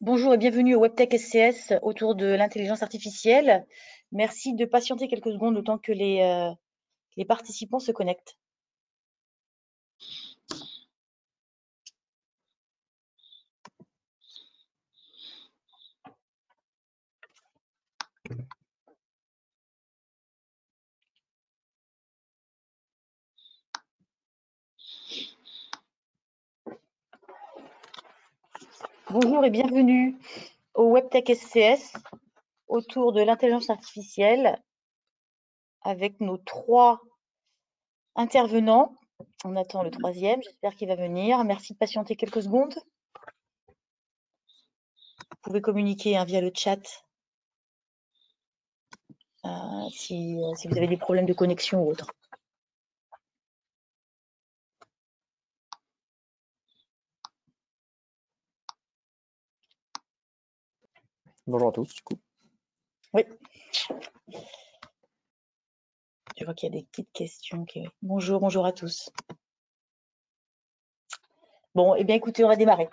Bonjour et bienvenue au WebTech SCS autour de l'intelligence artificielle. Merci de patienter quelques secondes le temps que les participants se connectent. Bonjour et bienvenue au WebTech SCS autour de l'intelligence artificielle avec nos 3 intervenants. On attend le 3e, j'espère qu'il va venir. Merci de patienter quelques secondes. Vous pouvez communiquer via le chat si vous avez des problèmes de connexion ou autre. Bonjour à tous, du coup. Oui. Je vois qu'il y a des petites questions. Bonjour à tous. Bon, eh bien écoutez, on va démarrer.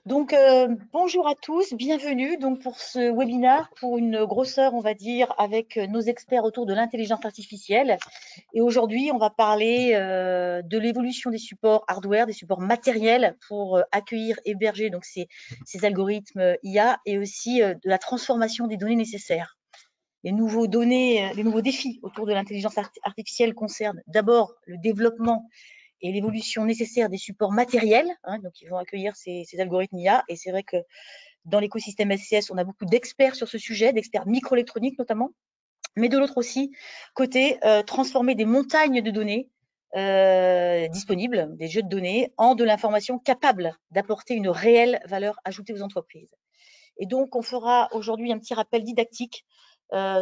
Donc, bonjour à tous, bienvenue donc pour ce webinaire, pour une grosseur, on va dire, avec nos experts autour de l'intelligence artificielle. Et aujourd'hui, on va parler de l'évolution des supports hardware, des supports matériels pour accueillir, héberger donc ces algorithmes IA et aussi de la transformation des données nécessaires. Les nouveaux défis autour de l'intelligence artificielle concernent d'abord le développement et l'évolution nécessaire des supports matériels, donc ils vont accueillir ces algorithmes IA. Et c'est vrai que dans l'écosystème SCS, on a beaucoup d'experts sur ce sujet, d'experts microélectroniques notamment, mais de l'autre aussi, côté transformer des montagnes de données disponibles, des jeux de données, en de l'information capable d'apporter une réelle valeur ajoutée aux entreprises. Et donc, on fera aujourd'hui un petit rappel didactique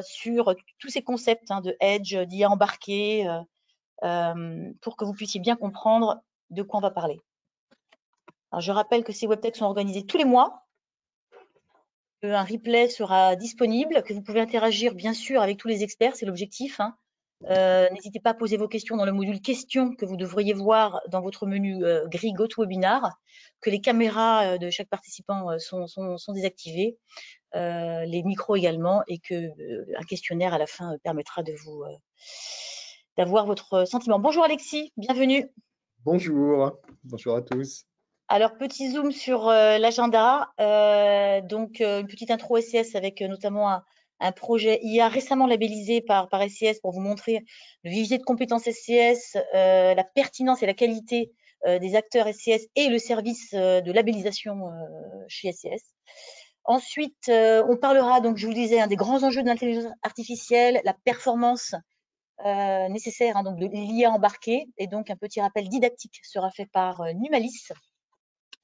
sur tous ces concepts de edge, d'IA embarqué, pour que vous puissiez bien comprendre de quoi on va parler. Alors, je rappelle que ces webtechs sont organisés tous les mois. Un replay sera disponible, que vous pouvez interagir bien sûr avec tous les experts, c'est l'objectif. N'hésitez pas à poser vos questions dans le module questions que vous devriez voir dans votre menu gris GoToWebinar, que les caméras de chaque participant sont désactivées, les micros également, et qu'un questionnaire à la fin permettra de vous d'avoir votre sentiment. Bonjour Alexis, bienvenue. Bonjour à tous. Alors, petit zoom sur l'agenda. Donc, une petite intro SCS avec notamment un projet IA récemment labellisé par SCS pour vous montrer le vivier de compétences SCS, la pertinence et la qualité des acteurs SCS et le service de labellisation chez SCS. Ensuite, on parlera, donc je vous le disais, des grands enjeux de l'intelligence artificielle, la performance nécessaire donc de l'IA embarquée, et donc un petit rappel didactique sera fait par Numalis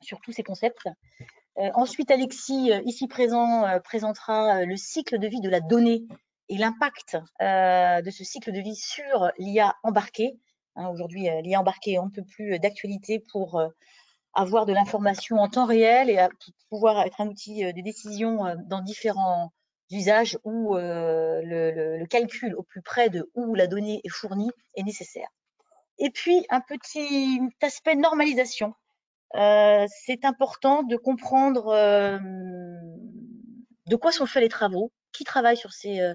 sur tous ces concepts. Ensuite, Alexis, ici présent, présentera le cycle de vie de la donnée et l'impact de ce cycle de vie sur l'IA embarquée. Aujourd'hui, l'IA embarquée est un peu plus d'actualité pour avoir de l'information en temps réel et pouvoir être un outil de décision dans différents usages où le calcul au plus près de où la donnée est fournie est nécessaire. Et puis, un petit aspect normalisation. C'est important de comprendre de quoi sont faits les travaux, qui travaille sur ces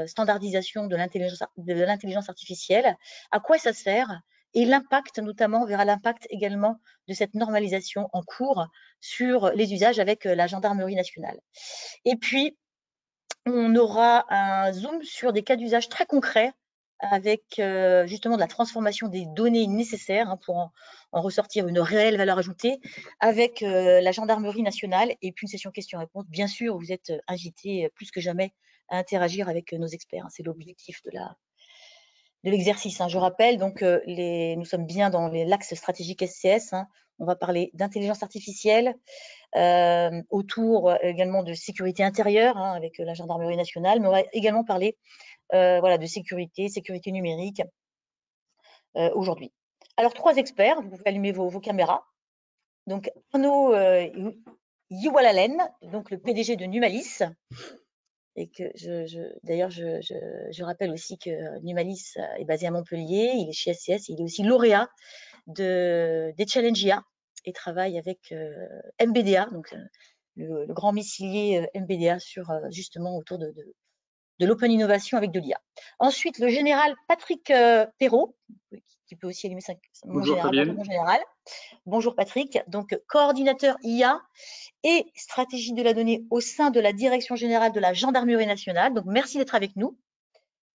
standardisations de l'intelligence artificielle, à quoi ça sert, et l'impact, notamment, on verra l'impact également de cette normalisation en cours sur les usages avec la gendarmerie nationale. Et puis, on aura un zoom sur des cas d'usage très concrets avec justement de la transformation des données nécessaires pour en ressortir une réelle valeur ajoutée avec la gendarmerie nationale, et puis une session questions-réponses. Bien sûr, vous êtes invités plus que jamais à interagir avec nos experts. C'est l'objectif de l'exercice. Je rappelle, donc, nous sommes bien dans l'axe stratégique SCS. On va parler d'intelligence artificielle, autour également de sécurité intérieure avec la gendarmerie nationale, mais on va également parler de sécurité numérique aujourd'hui. Alors, 3 experts, vous pouvez allumer vos caméras. Donc, Arnaud Yiwalalen, donc le PDG de Numalis, et que d'ailleurs, je rappelle aussi que Numalis est basé à Montpellier, il est chez SCS, il est aussi lauréat des Challenge IA et travaille avec MBDA, donc le grand missilier MBDA sur justement autour de l'open innovation avec de l'IA. Ensuite, le général Patrick Perrault, qui peut aussi allumer mon Bonjour général. Bonjour Fabienne. mon général. Bonjour Patrick. Donc, coordinateur IA et stratégie de la donnée au sein de la Direction générale de la Gendarmerie nationale. Donc, merci d'être avec nous.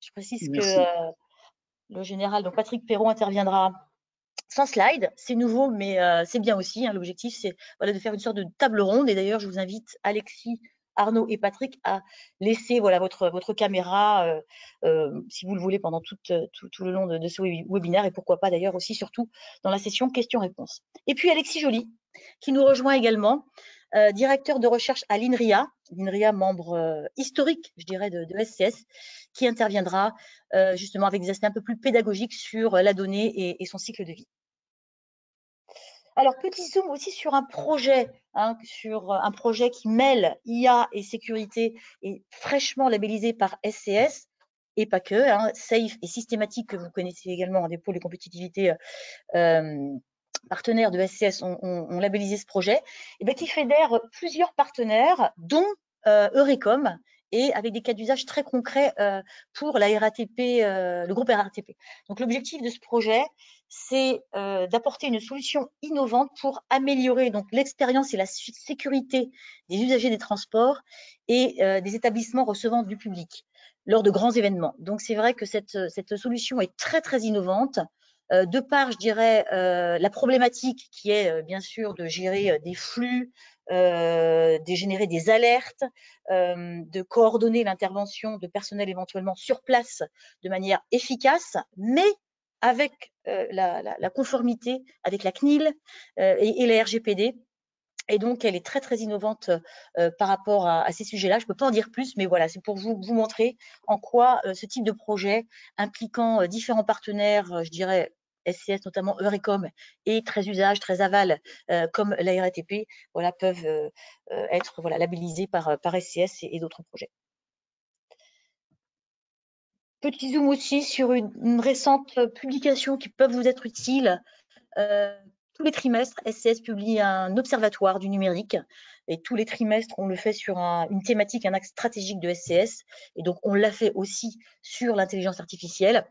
Je précise Merci. que le général, donc Patrick Perrault, interviendra sans slide. C'est nouveau, mais c'est bien aussi. Hein. L'objectif, c'est de faire une sorte de table ronde. Et d'ailleurs, je vous invite, Alexis, Arnaud et Patrick, à laisser votre caméra, si vous le voulez, pendant tout le long de ce webinaire. Et pourquoi pas, d'ailleurs, aussi, surtout, dans la session questions-réponses. Et puis, Alexis Joly, qui nous rejoint également, directeur de recherche à l'INRIA, membre historique, je dirais, de SCS, qui interviendra justement avec des aspects un peu plus pédagogiques sur la donnée et son cycle de vie. Alors, petit zoom aussi sur un projet, qui mêle IA et sécurité et fraîchement labellisé par SCS et pas que, Safe et Systématique, que vous connaissez également, des pôles de compétitivité partenaires de SCS ont labellisé ce projet, et qui fédère plusieurs partenaires, dont Eurecom, et avec des cas d'usage très concrets pour la RATP, le groupe RATP. Donc l'objectif de ce projet, c'est d'apporter une solution innovante pour améliorer donc l'expérience et la sécurité des usagers des transports et des établissements recevant du public lors de grands événements. Donc c'est vrai que cette solution est très très innovante. De par, je dirais, la problématique qui est bien sûr de gérer des flux, de générer des alertes, de coordonner l'intervention de personnel éventuellement sur place de manière efficace, mais avec la conformité avec la CNIL et la RGPD. Et donc, elle est très, très innovante par rapport à ces sujets-là. Je ne peux pas en dire plus, mais voilà, c'est pour vous montrer en quoi ce type de projet impliquant différents partenaires, je dirais SCS, notamment Eurecom, et très usage, très aval, comme la RATP, peuvent être labellisés par SCS et d'autres projets. Petit zoom aussi sur une récente publication qui peut vous être utile. Tous les trimestres, SCS publie un observatoire du numérique. Et tous les trimestres, on le fait sur une thématique, un axe stratégique de SCS. Et donc, on l'a fait aussi sur l'intelligence artificielle.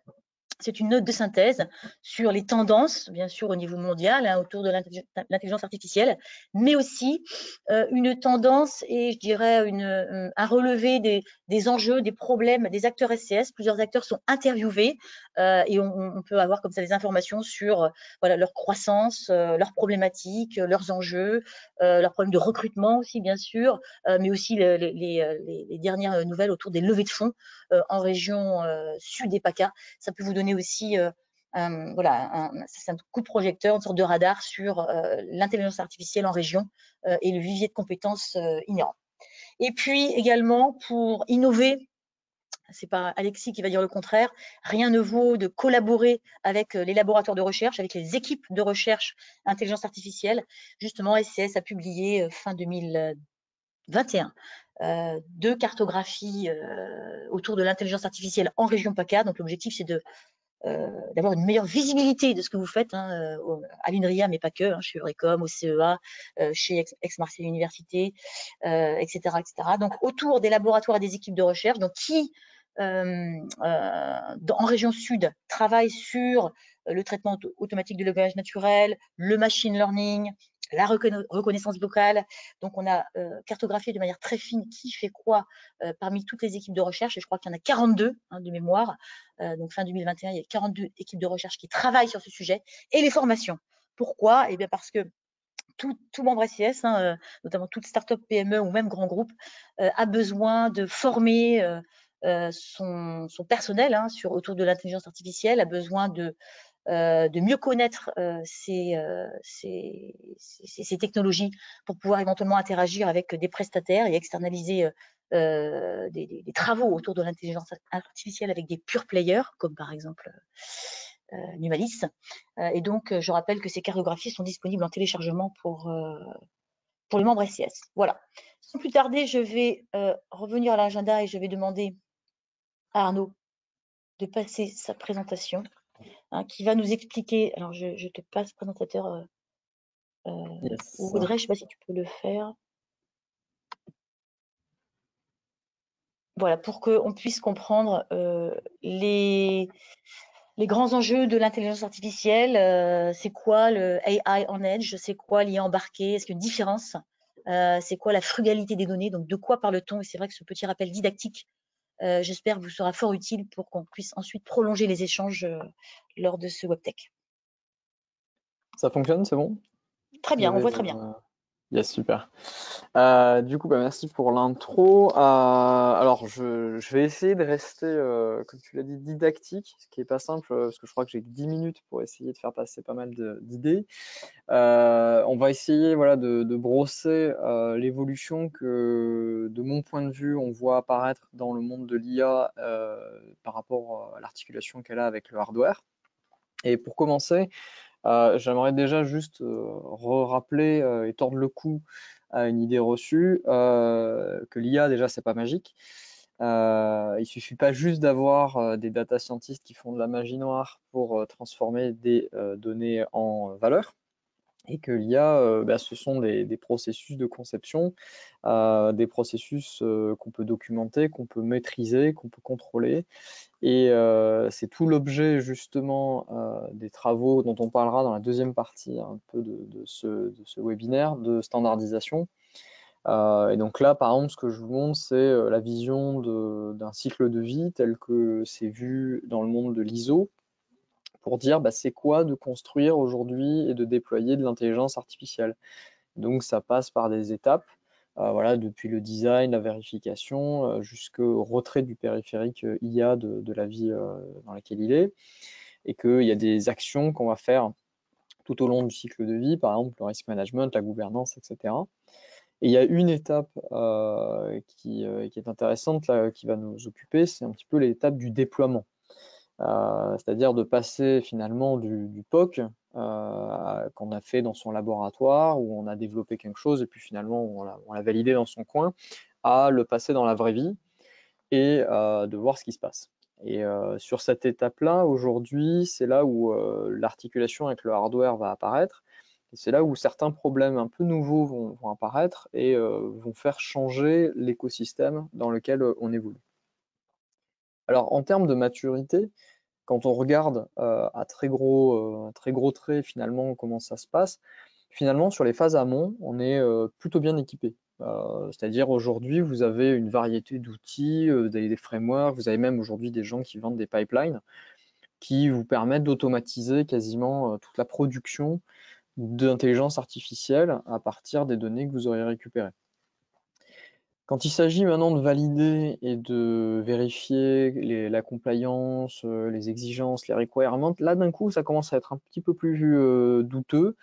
C'est une note de synthèse sur les tendances, bien sûr, au niveau mondial, autour de l'intelligence artificielle, mais aussi une tendance et, je dirais, un relevé des enjeux, des problèmes des acteurs SCS. Plusieurs acteurs sont interviewés et on peut avoir comme ça des informations sur leur croissance, leurs problématiques, leurs enjeux, leurs problèmes de recrutement aussi, bien sûr, mais aussi les dernières nouvelles autour des levées de fonds en région sud et PACA. Ça peut vous donner aussi un coup de projecteur, une sorte de radar sur l'intelligence artificielle en région et le vivier de compétences inhérents. Et puis également, pour innover, c'est pas Alexis qui va dire le contraire, rien ne vaut de collaborer avec les laboratoires de recherche, avec les équipes de recherche intelligence artificielle. Justement, SCS a publié fin 2021 deux cartographies autour de l'intelligence artificielle en région PACA. Donc l'objectif, c'est d'avoir une meilleure visibilité de ce que vous faites à l'INRIA, mais pas que, chez Eurecom, au CEA, chez Aix-Marseille Université, etc., etc. Donc autour des laboratoires et des équipes de recherche, donc qui en région sud travaillent sur le traitement automatique du langage naturel, le machine learning, la reconnaissance vocale. Donc, on a cartographié de manière très fine qui fait quoi parmi toutes les équipes de recherche. Et je crois qu'il y en a 42 de mémoire. Donc, fin 2021, il y a 42 équipes de recherche qui travaillent sur ce sujet. Et les formations. Pourquoi? Eh bien, parce que tout membre SIS, notamment toute start-up PME ou même grand groupe, a besoin de former son personnel autour de l'intelligence artificielle, a besoin de mieux connaître ces technologies pour pouvoir éventuellement interagir avec des prestataires et externaliser des travaux autour de l'intelligence artificielle avec des pure players, comme par exemple Numalis. Et donc, je rappelle que ces cartographies sont disponibles en téléchargement pour les membres SIS. Voilà. Sans plus tarder, je vais revenir à l'agenda et je vais demander à Arnaud de passer sa présentation. Qui va nous expliquer, alors je te passe présentateur Yes. Audrey, je ne sais pas si tu peux le faire. Voilà, pour qu'on puisse comprendre les grands enjeux de l'intelligence artificielle. C'est quoi le AI on Edge? C'est quoi l'IA embarqué? Est-ce qu'il y a une différence? C'est quoi la frugalité des données? Donc, de quoi parle-t-on? Et c'est vrai que ce petit rappel didactique, j'espère, vous sera fort utile pour qu'on puisse ensuite prolonger les échanges lors de ce WebTech. Ça fonctionne, c'est bon? Très bien, on voit très bien. Yes, super. Du coup, merci pour l'intro. Alors, je vais essayer de rester, comme tu l'as dit, didactique, ce qui n'est pas simple, parce que je crois que j'ai que 10 minutes pour essayer de faire passer pas mal d'idées. On va essayer voilà, de brosser l'évolution que, de mon point de vue, on voit apparaître dans le monde de l'IA par rapport à l'articulation qu'elle a avec le hardware. Et pour commencer, j'aimerais déjà juste rappeler et tordre le cou à une idée reçue, que l'IA déjà c'est pas magique. Il suffit pas juste d'avoir des data scientists qui font de la magie noire pour transformer des données en valeur. Et que l'IA, ce sont des processus de conception, des processus qu'on peut documenter, qu'on peut maîtriser, qu'on peut contrôler. Et c'est tout l'objet justement des travaux dont on parlera dans la deuxième partie un peu de ce webinaire de standardisation. Et donc là, par exemple, ce que je vous montre, c'est la vision d'un cycle de vie tel que c'est vu dans le monde de l'ISO, pour dire c'est quoi de construire aujourd'hui et de déployer de l'intelligence artificielle. Donc ça passe par des étapes, voilà, depuis le design, la vérification, jusqu'au retrait du périphérique IA de la vie dans laquelle il est, et qu'il y a des actions qu'on va faire tout au long du cycle de vie, par exemple le risk management, la gouvernance, etc. Et il y a une étape qui est intéressante, là, qui va nous occuper, c'est un petit peu l'étape du déploiement. C'est-à-dire de passer finalement du POC qu'on a fait dans son laboratoire, où on a développé quelque chose et puis finalement on l'a validé dans son coin, à le passer dans la vraie vie et de voir ce qui se passe. Et sur cette étape-là, aujourd'hui, c'est là où l'articulation avec le hardware va apparaître. Et c'est là où certains problèmes un peu nouveaux vont apparaître et vont faire changer l'écosystème dans lequel on évolue. Alors en termes de maturité, quand on regarde à très gros traits finalement comment ça se passe, finalement sur les phases amont, on est plutôt bien équipé. C'est-à-dire aujourd'hui, vous avez une variété d'outils, des frameworks, vous avez même aujourd'hui des gens qui vendent des pipelines qui vous permettent d'automatiser quasiment toute la production d'intelligence artificielle à partir des données que vous aurez récupérées. Quand il s'agit maintenant de valider et de vérifier la compliance, les exigences, les requirements, là d'un coup ça commence à être un petit peu plus douteux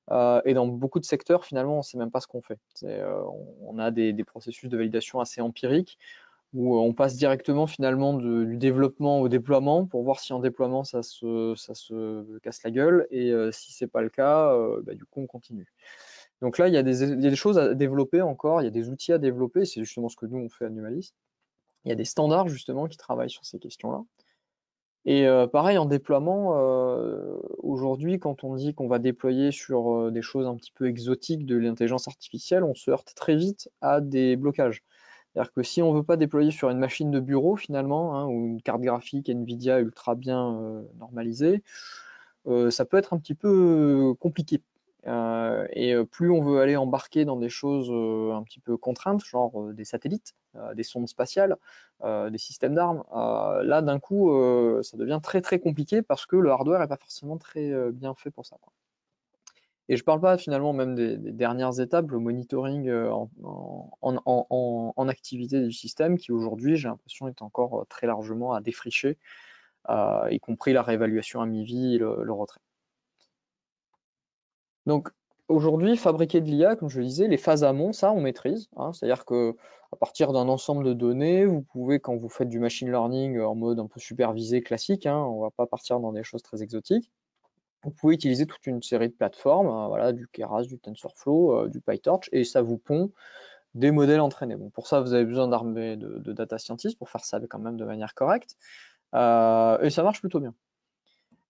et dans beaucoup de secteurs finalement on ne sait même pas ce qu'on fait. On a des processus de validation assez empiriques où on passe directement finalement du développement au déploiement pour voir si en déploiement ça se casse la gueule et si c'est pas le cas, du coup on continue. Donc là, il y a des choses à développer encore, il y a des outils à développer, c'est justement ce que nous on fait à Numalis. Il y a des standards justement qui travaillent sur ces questions-là. Et pareil en déploiement, aujourd'hui quand on dit qu'on va déployer sur des choses un petit peu exotiques de l'intelligence artificielle, on se heurte très vite à des blocages. C'est-à-dire que si on ne veut pas déployer sur une machine de bureau finalement, hein, ou une carte graphique Nvidia ultra bien normalisée, ça peut être un petit peu compliqué. Et plus on veut aller embarquer dans des choses un petit peu contraintes, genre des satellites, des sondes spatiales, des systèmes d'armes, là d'un coup ça devient très très compliqué parce que le hardware n'est pas forcément très bien fait pour ça, quoi. Et je ne parle pas finalement même des dernières étapes, le monitoring en activité du système qui aujourd'hui j'ai l'impression est encore très largement à défricher, y compris la réévaluation à mi-vie et le retrait. Donc aujourd'hui, fabriquer de l'IA, comme je le disais, les phases amont, ça on maîtrise, hein, c'est-à-dire que à partir d'un ensemble de données, vous pouvez, quand vous faites du machine learning en mode un peu supervisé classique, hein, on ne va pas partir dans des choses très exotiques, vous pouvez utiliser toute une série de plateformes, voilà, du Keras, du TensorFlow, du PyTorch, et ça vous pond des modèles entraînés. Bon, pour ça, vous avez besoin d'armées de data scientists pour faire ça quand même de manière correcte, et ça marche plutôt bien.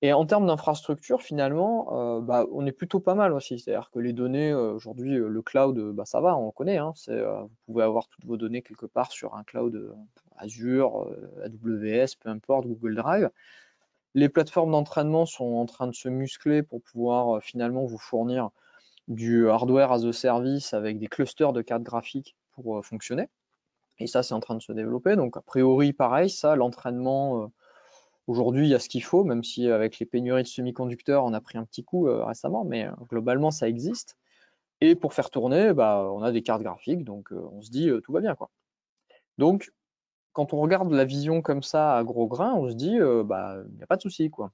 Et en termes d'infrastructure, finalement, on est plutôt pas mal aussi. C'est-à-dire que les données, aujourd'hui, le cloud, ça va, on le connaît. Hein, vous pouvez avoir toutes vos données quelque part sur un cloud Azure, AWS, peu importe, Google Drive. Les plateformes d'entraînement sont en train de se muscler pour pouvoir finalement vous fournir du hardware as a service avec des clusters de cartes graphiques pour fonctionner. Et ça, c'est en train de se développer. Donc, a priori, pareil, ça, l'entraînement, aujourd'hui, il y a ce qu'il faut, même si avec les pénuries de semi-conducteurs, on a pris un petit coup récemment, mais globalement, ça existe. Et pour faire tourner, on a des cartes graphiques, donc on se dit, tout va bien, quoi. Donc, quand on regarde la vision comme ça à gros grains, on se dit, il n'y a pas de souci, quoi.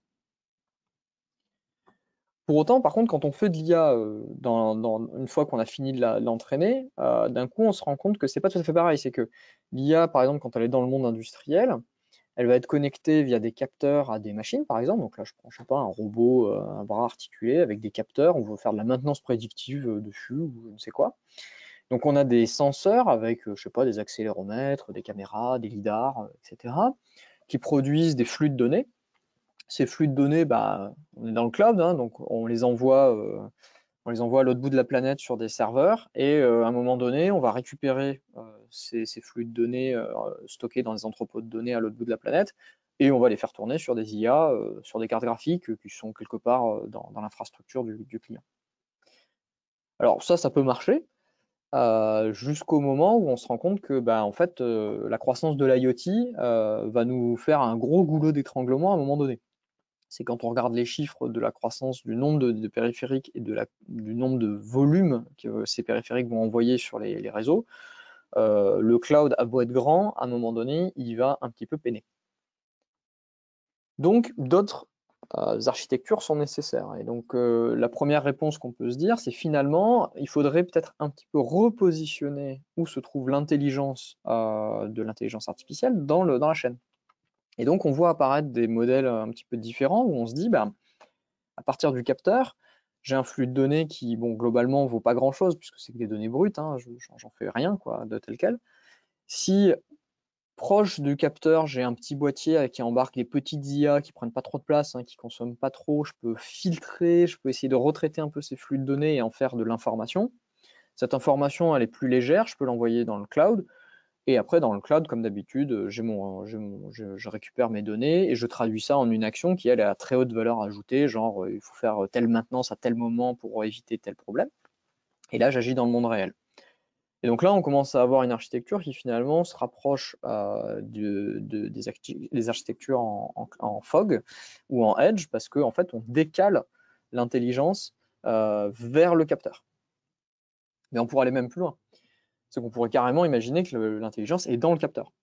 Pour autant, par contre, quand on fait de l'IA, une fois qu'on a fini de l'entraîner, d'un coup, on se rend compte que c'est pas tout à fait pareil. C'est que l'IA, par exemple, quand elle est dans le monde industriel, elle va être connectée via des capteurs à des machines, par exemple. Donc là, je prends, je sais pas, un robot, un bras articulé avec des capteurs. On veut faire de la maintenance prédictive dessus ou je ne sais quoi. Donc on a des senseurs avec, je sais pas, des accéléromètres, des caméras, des lidars, etc., qui produisent des flux de données. Ces flux de données, on est dans le cloud, hein, donc on les envoie à l'autre bout de la planète sur des serveurs et à un moment donné, on va récupérer ces flux de données stockés dans des entrepôts de données à l'autre bout de la planète et on va les faire tourner sur des IA, sur des cartes graphiques qui sont quelque part dans l'infrastructure du client. Alors ça peut marcher jusqu'au moment où on se rend compte que en fait, la croissance de l'IoT va nous faire un gros goulot d'étranglement à un moment donné. C'est quand on regarde les chiffres de la croissance du nombre de périphériques et du nombre de volumes que ces périphériques vont envoyer sur les réseaux, le cloud a beau être grand, à un moment donné, il va un petit peu peiner. Donc, d'autres architectures sont nécessaires. Et donc, la première réponse qu'on peut se dire, c'est finalement, il faudrait peut-être un petit peu repositionner où se trouve l'intelligence de l'intelligence artificielle dans la chaîne. Et donc, on voit apparaître des modèles un petit peu différents où on se dit, à partir du capteur, j'ai un flux de données qui, globalement, vaut pas grand-chose puisque c'est que des données brutes, hein, j'en fais rien, quoi, de tel quel. Si proche du capteur, j'ai un petit boîtier qui embarque des petites IA qui prennent pas trop de place, hein, qui consomment pas trop, je peux filtrer, je peux essayer de retraiter un peu ces flux de données et en faire de l'information. Cette information, elle est plus légère, je peux l'envoyer dans le cloud. Et après, dans le cloud, comme d'habitude, je récupère mes données et je traduis ça en une action qui, elle, est à très haute valeur ajoutée, genre il faut faire telle maintenance à tel moment pour éviter tel problème. Et là, j'agis dans le monde réel. Et donc là, on commence à avoir une architecture qui finalement se rapproche des architectures en fog ou en edge, parce qu'en fait, on décale l'intelligence vers le capteur. Mais on pourrait aller même plus loin. C'est qu'on pourrait carrément imaginer que l'intelligence est dans le capteur.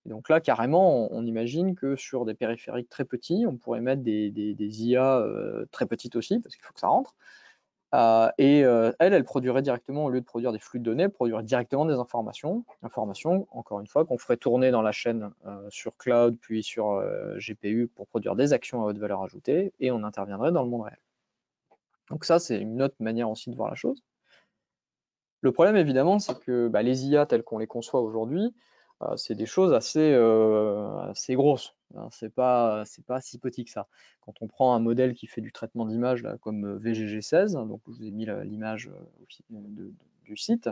Et donc là, carrément, on imagine que sur des périphériques très petits, on pourrait mettre des IA très petites aussi, parce qu'il faut que ça rentre. Elle produirait directement, au lieu de produire des flux de données, elle produirait directement des informations, encore une fois, qu'on ferait tourner dans la chaîne sur cloud, puis sur GPU pour produire des actions à haute valeur ajoutée, et on interviendrait dans le monde réel. Donc ça, c'est une autre manière aussi de voir la chose. Le problème, évidemment, c'est que les IA telles qu'on les conçoit aujourd'hui, c'est des choses assez grosses. Hein, c'est pas si petit que ça. Quand on prend un modèle qui fait du traitement d'image comme VGG16, donc je vous ai mis l'image du site,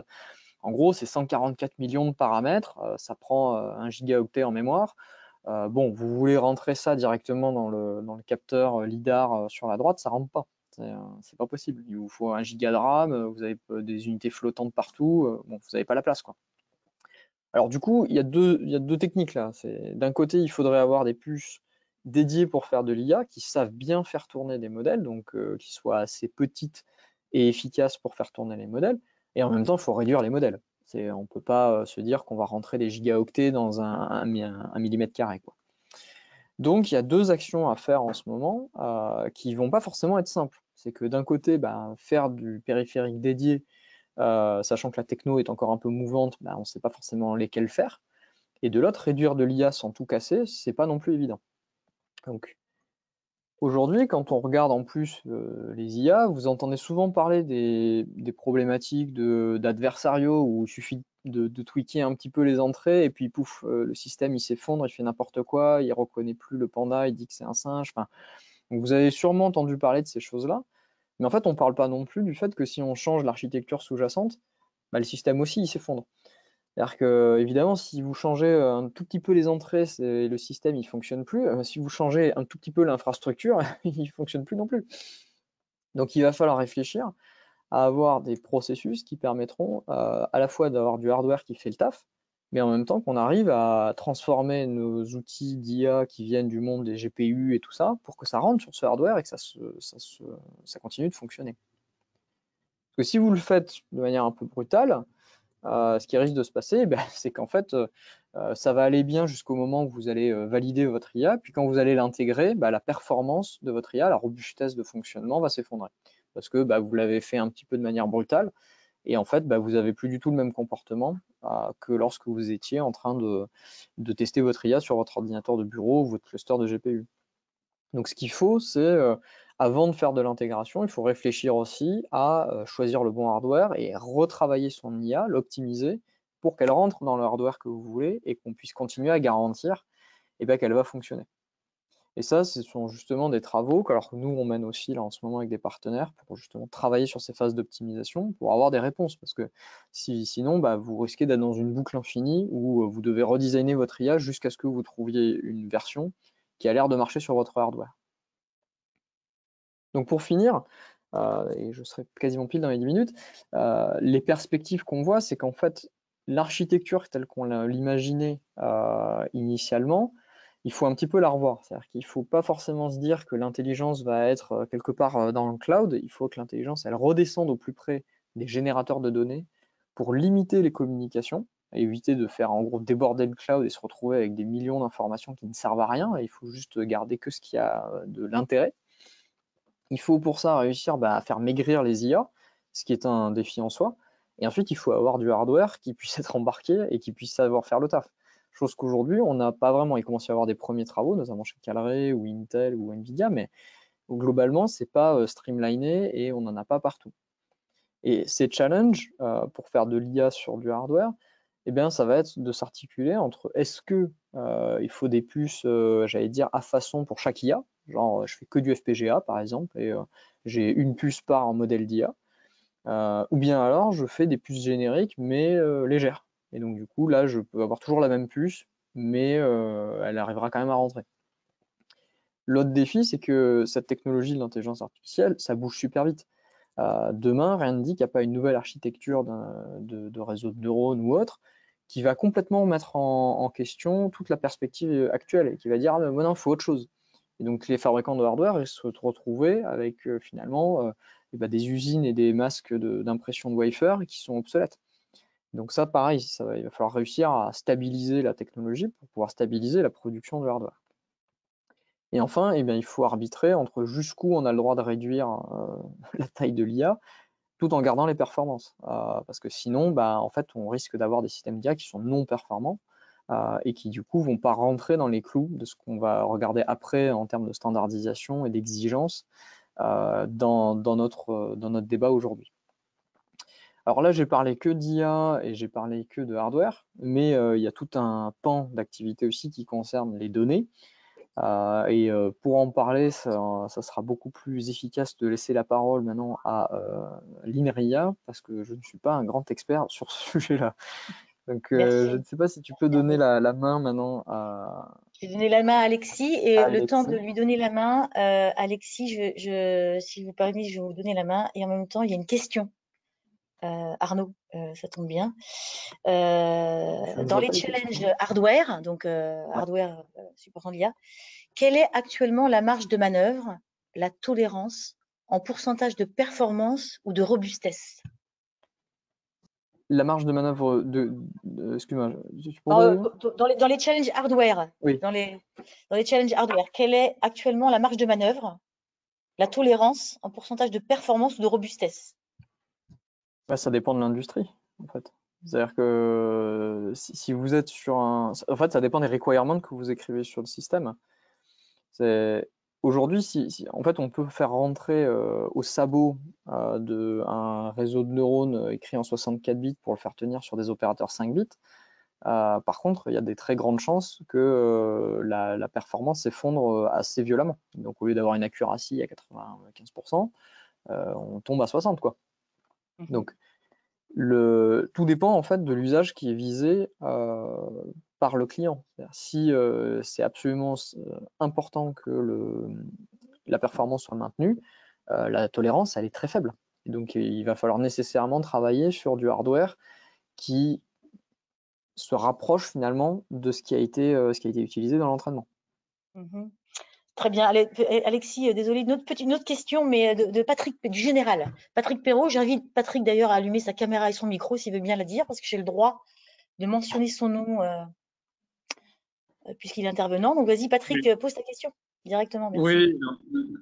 en gros c'est 144 millions de paramètres, ça prend 1 gigaoctet en mémoire. Vous voulez rentrer ça directement dans le capteur LIDAR sur la droite, ça rentre pas. C'est pas possible. Il vous faut 1 giga de RAM, vous avez des unités flottantes partout, vous n'avez pas la place, quoi. Alors du coup, il y a deux techniques là. D'un côté, il faudrait avoir des puces dédiées pour faire de l'IA qui savent bien faire tourner des modèles, donc qui soient assez petites et efficaces pour faire tourner les modèles. Et en même temps, il faut réduire les modèles. On ne peut pas se dire qu'on va rentrer des gigaoctets dans un millimètre carré, quoi. Donc il y a deux actions à faire en ce moment qui vont pas forcément être simples. C'est que d'un côté, faire du périphérique dédié, sachant que la techno est encore un peu mouvante, on ne sait pas forcément lesquels faire. Et de l'autre, réduire de l'IA sans tout casser, c'est pas non plus évident. Donc aujourd'hui, quand on regarde en plus les IA, vous entendez souvent parler des problématiques d'adversariaux où il suffit de tweaker un petit peu les entrées et puis pouf, le système il s'effondre, il fait n'importe quoi, il reconnaît plus le panda, il dit que c'est un singe. Enfin, Donc, vous avez sûrement entendu parler de ces choses-là, mais en fait, on ne parle pas non plus du fait que si on change l'architecture sous-jacente, bah, le système aussi il s'effondre. C'est-à-dire que, évidemment, si vous changez un tout petit peu les entrées, le système il fonctionne plus. Si vous changez un tout petit peu l'infrastructure, il fonctionne plus non plus. Donc, il va falloir réfléchir à avoir des processus qui permettront à la fois d'avoir du hardware qui fait le taf, mais en même temps qu'on arrive à transformer nos outils d'IA qui viennent du monde des GPU et tout ça pour que ça rentre sur ce hardware et que ça continue de fonctionner. Parce que si vous le faites de manière un peu brutale, ce qui risque de se passer, c'est qu'en fait, ça va aller bien jusqu'au moment où vous allez valider votre IA, puis quand vous allez l'intégrer, la performance de votre IA, la robustesse de fonctionnement va s'effondrer. Parce que vous l'avez fait un petit peu de manière brutale, et en fait, vous n'avez plus du tout le même comportement que lorsque vous étiez en train de tester votre IA sur votre ordinateur de bureau ou votre cluster de GPU. Donc ce qu'il faut, c'est avant de faire de l'intégration, il faut réfléchir aussi à choisir le bon hardware et retravailler son IA, l'optimiser pour qu'elle rentre dans le hardware que vous voulez et qu'on puisse continuer à garantir qu'elle va fonctionner. Et ça, ce sont justement des travaux que nous, on mène aussi là en ce moment avec des partenaires pour justement travailler sur ces phases d'optimisation pour avoir des réponses. Parce que sinon, vous risquez d'être dans une boucle infinie où vous devez redesigner votre IA jusqu'à ce que vous trouviez une version qui a l'air de marcher sur votre hardware. Donc pour finir, et je serai quasiment pile dans les 10 minutes, les perspectives qu'on voit, c'est qu'en fait, l'architecture telle qu'on l'imaginait initialement, il faut un petit peu la revoir. C'est-à-dire qu'il ne faut pas forcément se dire que l'intelligence va être quelque part dans le cloud. Il faut que l'intelligence, elle redescende au plus près des générateurs de données pour limiter les communications et éviter de faire en gros déborder le cloud et se retrouver avec des millions d'informations qui ne servent à rien. Et il faut juste garder que ce qui a de l'intérêt. Il faut pour ça réussir à faire maigrir les IA, ce qui est un défi en soi. Et ensuite, il faut avoir du hardware qui puisse être embarqué et qui puisse savoir faire le taf. Chose qu'aujourd'hui, on n'a pas vraiment. Il commence à y avoir des premiers travaux, notamment chez Calray ou Intel ou Nvidia, mais globalement, c'est pas streamliné et on n'en a pas partout. Et ces challenges pour faire de l'IA sur du hardware, ça va être de s'articuler entre est-ce que il faut des puces, j'allais dire, à façon pour chaque IA, genre je fais que du FPGA par exemple, et j'ai une puce par modèle d'IA, ou bien alors je fais des puces génériques mais légères. Et donc du coup là je peux avoir toujours la même puce, mais elle arrivera quand même à rentrer. L'autre défi, c'est que cette technologie de l'intelligence artificielle, ça bouge super vite. Demain, rien ne dit qu'il n'y a pas une nouvelle architecture de réseau de neurones ou autre qui va complètement mettre en question toute la perspective actuelle et qui va dire non, il faut autre chose. Et donc les fabricants de hardware ils se retrouver avec finalement des usines et des masques d'impression de wafer qui sont obsolètes. Donc ça, pareil, il va falloir réussir à stabiliser la technologie pour pouvoir stabiliser la production de hardware. Et enfin, il faut arbitrer entre jusqu'où on a le droit de réduire la taille de l'IA tout en gardant les performances. Parce que sinon, en fait, on risque d'avoir des systèmes d'IA qui sont non performants et qui, du coup, vont pas rentrer dans les clous de ce qu'on va regarder après en termes de standardisation et d'exigence dans notre débat aujourd'hui. Alors là, j'ai parlé que d'IA et j'ai parlé que de hardware, mais il y a tout un pan d'activité aussi qui concerne les données. Pour en parler, ça sera beaucoup plus efficace de laisser la parole maintenant à l'INRIA, parce que je ne suis pas un grand expert sur ce sujet-là. Donc, je ne sais pas si tu peux donner la main maintenant à Je vais donner la main à Alexis et le temps de Alexis. lui donner la main, Alexis, si vous permettez, je vais vous donner la main et en même temps, il y a une question. Arnaud, ça tombe bien. Dans les challenges hardware, donc hardware supportant l'IA, quelle est actuellement la marge de manœuvre, la tolérance en pourcentage de performance ou de robustesse? La marge de manœuvre excuse-moi, tu pourrais... Dans les challenges hardware, Oui. dans les challenges hardware, quelle est actuellement la marge de manœuvre, la tolérance en pourcentage de performance ou de robustesse? Ça dépend de l'industrie, en fait. C'est-à-dire que si vous êtes sur un... En fait, ça dépend des requirements que vous écrivez sur le système. Aujourd'hui, en fait, on peut faire rentrer au sabot d'un réseau de neurones écrit en 64 bits pour le faire tenir sur des opérateurs 5 bits. Par contre, il y a des très grandes chances que la performance s'effondre assez violemment. Donc, au lieu d'avoir une accuracy à 95%, on tombe à 60, quoi. Donc, tout dépend en fait de l'usage qui est visé par le client. Si c'est absolument important que la performance soit maintenue, la tolérance elle est très faible. Et donc il va falloir nécessairement travailler sur du hardware qui se rapproche finalement de ce qui a été utilisé dans l'entraînement. Très bien. Alexis, désolé, une autre question, mais de Patrick, du général. Patrick Perrault, j'invite Patrick d'ailleurs à allumer sa caméra et son micro s'il veut bien la dire, parce que j'ai le droit de mentionner son nom puisqu'il est intervenant. Donc vas-y Patrick, Oui. pose ta question directement. Merci. Oui,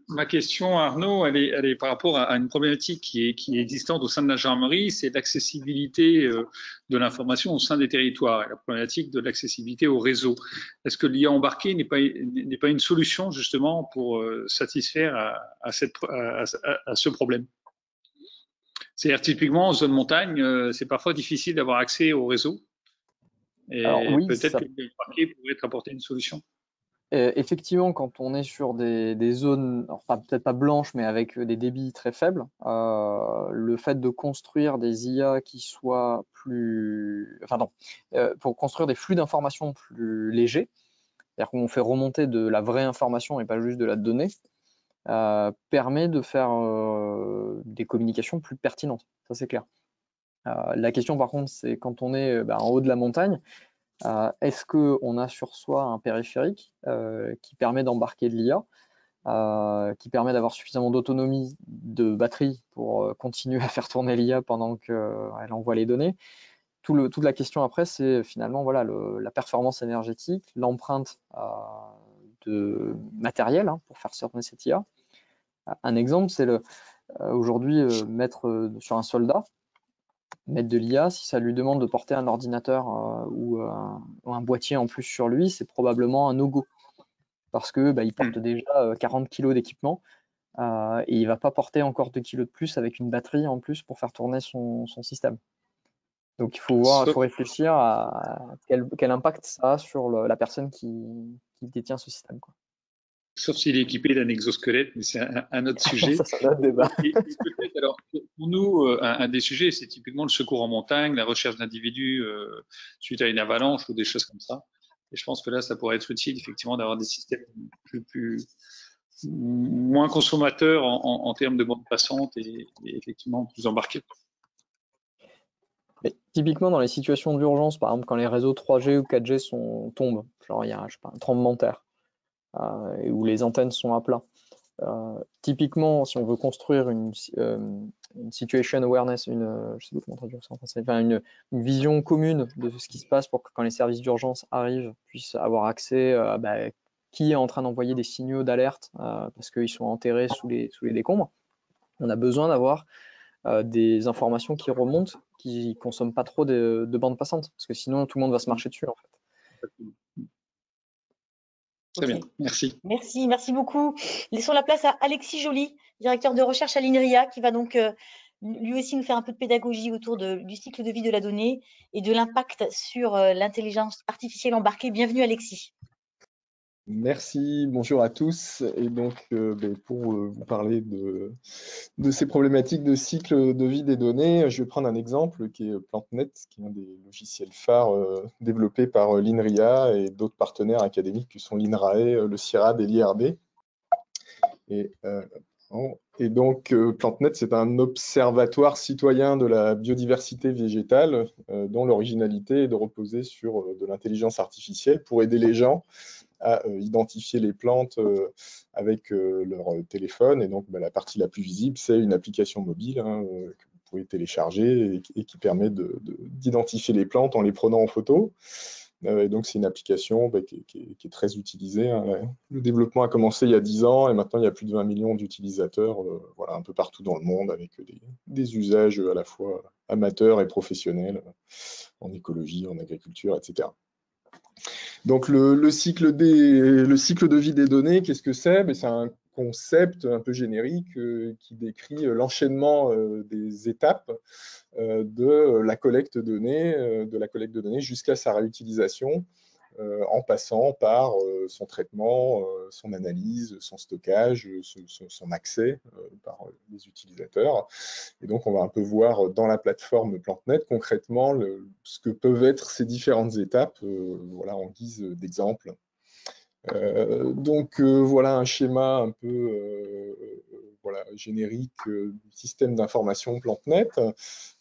ma question, Arnaud, elle est par rapport à une problématique qui est existante au sein de la gendarmerie, c'est l'accessibilité de l'information au sein des territoires et la problématique de l'accessibilité au réseau. Est-ce que l'IA embarquée n'est pas une solution justement pour satisfaire à ce problème? C'est-à-dire typiquement en zone montagne, c'est parfois difficile d'avoir accès au réseau. Et alors, oui, peut-être que l'IA embarquée pourrait apporter une solution. Effectivement, quand on est sur des zones, enfin peut-être pas blanches, mais avec des débits très faibles, le fait de construire des IA qui soient pour construire des flux d'informations plus légers, c'est-à-dire qu'on fait remonter de la vraie information et pas juste de la donnée, permet de faire des communications plus pertinentes. Ça, c'est clair. La question, par contre, c'est quand on est en haut de la montagne, est-ce qu'on a sur soi un périphérique qui permet d'embarquer de l'IA, qui permet d'avoir suffisamment d'autonomie de batterie pour continuer à faire tourner l'IA pendant qu'elle envoie les données? Toute la question après, c'est finalement voilà, la performance énergétique, l'empreinte de matériel pour faire tourner cette IA. Un exemple, c'est aujourd'hui mettre sur un soldat, mettre de l'IA, si ça lui demande de porter un ordinateur ou un boîtier en plus sur lui, c'est probablement un no-go. Parce que il porte déjà 40 kg d'équipement et il ne va pas porter encore 2 kg de plus avec une batterie en plus pour faire tourner son système. Donc il faut réfléchir à quel impact ça a sur la personne qui détient ce système, quoi. Sauf s'il est équipé d'un exosquelette, mais c'est un autre sujet. Ça, c'est un autre débat. Et peut-être, alors, pour nous, un des sujets, c'est typiquement le secours en montagne, la recherche d'individus suite à une avalanche ou des choses comme ça. Et je pense que là, ça pourrait être utile, effectivement, d'avoir des systèmes moins consommateurs en termes de bande passante et effectivement plus embarqués. Mais typiquement, dans les situations d'urgence, par exemple, quand les réseaux 3G ou 4G tombent, genre il y a un tremblement de terre, où les antennes sont à plat. Typiquement, si on veut construire une situation awareness, je sais pas comment traduire ça en français, une vision commune de ce qui se passe pour que quand les services d'urgence arrivent, puissent avoir accès à qui est en train d'envoyer des signaux d'alerte parce qu'ils sont enterrés sous les décombres. On a besoin d'avoir des informations qui remontent, qui consomment pas trop de bandes passantes, parce que sinon tout le monde va se marcher dessus en fait. Très bien, merci. Merci beaucoup. Laissons la place à Alexis Joly, directeur de recherche à l'INRIA, qui va donc lui aussi nous faire un peu de pédagogie autour du cycle de vie de la donnée et de l'impact sur l'intelligence artificielle embarquée. Bienvenue Alexis. Merci, bonjour à tous. Et donc, pour vous parler de ces problématiques de cycle de vie des données, je vais prendre un exemple qui est PlanteNet, qui est un des logiciels phares développés par l'INRIA et d'autres partenaires académiques qui sont l'INRAE, le CIRAD et l'IRB. Et donc, PlanteNet, c'est un observatoire citoyen de la biodiversité végétale dont l'originalité est de reposer sur de l'intelligence artificielle pour aider les gens à identifier les plantes avec leur téléphone. Et donc, la partie la plus visible, c'est une application mobile que vous pouvez télécharger et qui permet d'identifier les plantes en les prenant en photo. Et donc, c'est une application qui est très utilisée. Le développement a commencé il y a 10 ans et maintenant, il y a plus de 20 millions d'utilisateurs un peu partout dans le monde avec des usages à la fois amateurs et professionnels en écologie, en agriculture, etc. Donc, le cycle de vie des données, qu'est-ce que c'est? C'est un concept un peu générique qui décrit l'enchaînement des étapes de la collecte de données jusqu'à sa réutilisation, en passant par son traitement, son analyse, son stockage, son accès par les utilisateurs. Et donc, on va un peu voir dans la plateforme PlantNet concrètement ce que peuvent être ces différentes étapes, voilà, en guise d'exemple. Donc, voilà un schéma un peu voilà, générique du système d'information PlantNet.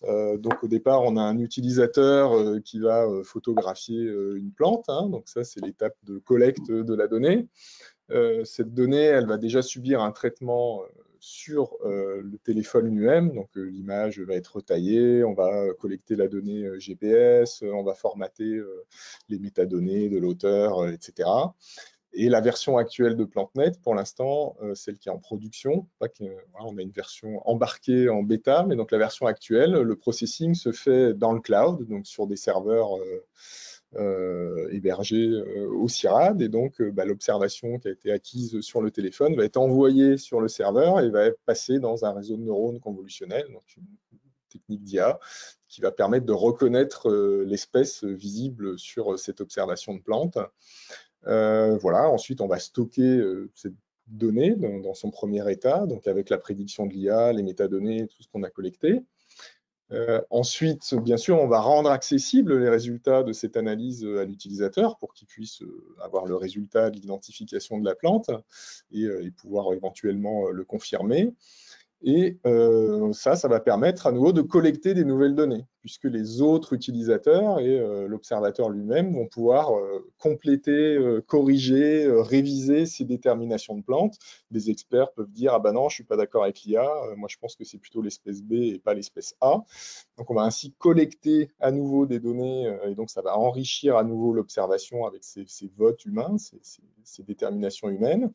Donc au départ, on a un utilisateur qui va photographier une plante, hein, donc ça c'est l'étape de collecte de la donnée. Cette donnée, elle va déjà subir un traitement sur le téléphone lui-même, donc l'image va être retaillée, on va collecter la donnée GPS, on va formater les métadonnées de l'auteur, etc. Et la version actuelle de PlantNet, pour l'instant, celle qui est en production, voilà, on a une version embarquée en bêta, mais donc la version actuelle, le processing se fait dans le cloud, donc sur des serveurs hébergés au CIRAD, et donc l'observation qui a été acquise sur le téléphone va être envoyée sur le serveur et va passer dans un réseau de neurones convolutionnels, donc une technique d'IA qui va permettre de reconnaître l'espèce visible sur cette observation de plante. Voilà. Ensuite, on va stocker cette donnée dans son premier état, donc avec la prédiction de l'IA, les métadonnées, tout ce qu'on a collecté. Ensuite, bien sûr, on va rendre accessibles les résultats de cette analyse à l'utilisateur pour qu'il puisse avoir le résultat de l'identification de la plante et pouvoir éventuellement le confirmer. Et ça va permettre à nouveau de collecter des nouvelles données, puisque les autres utilisateurs et l'observateur lui-même vont pouvoir compléter, corriger, réviser ces déterminations de plantes. Des experts peuvent dire « Ah ben non, je ne suis pas d'accord avec l'IA, moi je pense que c'est plutôt l'espèce B et pas l'espèce A ». Donc on va ainsi collecter à nouveau des données, et donc ça va enrichir à nouveau l'observation avec ces votes humains, ces déterminations humaines.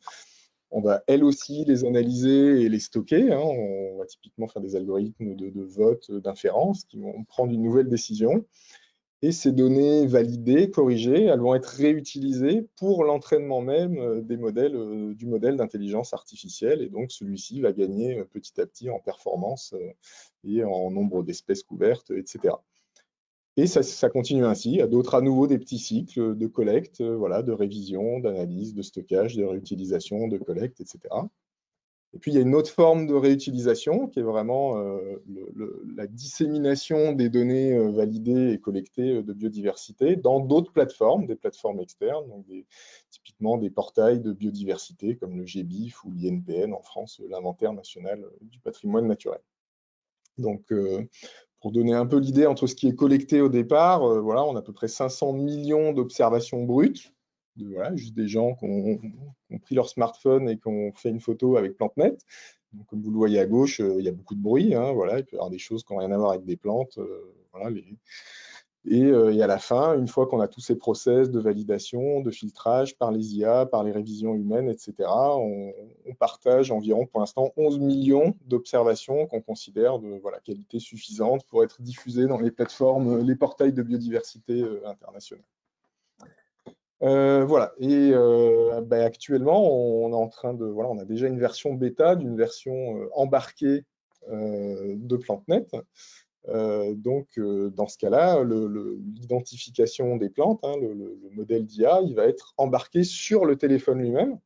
On va, elles aussi, les analyser et les stocker. Hein. On va typiquement faire des algorithmes de vote, d'inférence qui vont prendre une nouvelle décision. Et ces données validées, corrigées, elles vont être réutilisées pour l'entraînement même des modèles, du modèle d'intelligence artificielle. Et donc, celui-ci va gagner petit à petit en performance et en nombre d'espèces couvertes, etc. Et ça continue ainsi. Il y a d'autres, à nouveau, des petits cycles de collecte, voilà, de révision, d'analyse, de stockage, de réutilisation, de collecte, etc. Et puis, il y a une autre forme de réutilisation qui est vraiment la dissémination des données validées et collectées de biodiversité dans d'autres plateformes, des plateformes externes, donc typiquement des portails de biodiversité comme le GBIF ou l'INPN en France, l'Inventaire national du patrimoine naturel. Donc, pour donner un peu l'idée entre ce qui est collecté au départ, voilà, on a à peu près 500 millions d'observations brutes, voilà, juste des gens qui ont pris leur smartphone et qui ont fait une photo avec PlantNet. Donc, comme vous le voyez à gauche, il y a beaucoup de bruit, hein, voilà, il peut y avoir des choses qui n'ont rien à voir avec des plantes. Voilà, et à la fin, une fois qu'on a tous ces process de validation, de filtrage par les IA, par les révisions humaines, etc., on partage environ, pour l'instant, 11 millions d'observations qu'on considère de qualité suffisante pour être diffusées dans les plateformes, les portails de biodiversité internationaux. Voilà. Et actuellement, on est en train de, voilà, on a déjà une version bêta d'une version embarquée de PlantNet. Donc, dans ce cas-là, l'identification des plantes, hein, le modèle d'IA, il va être embarqué sur le téléphone lui-même.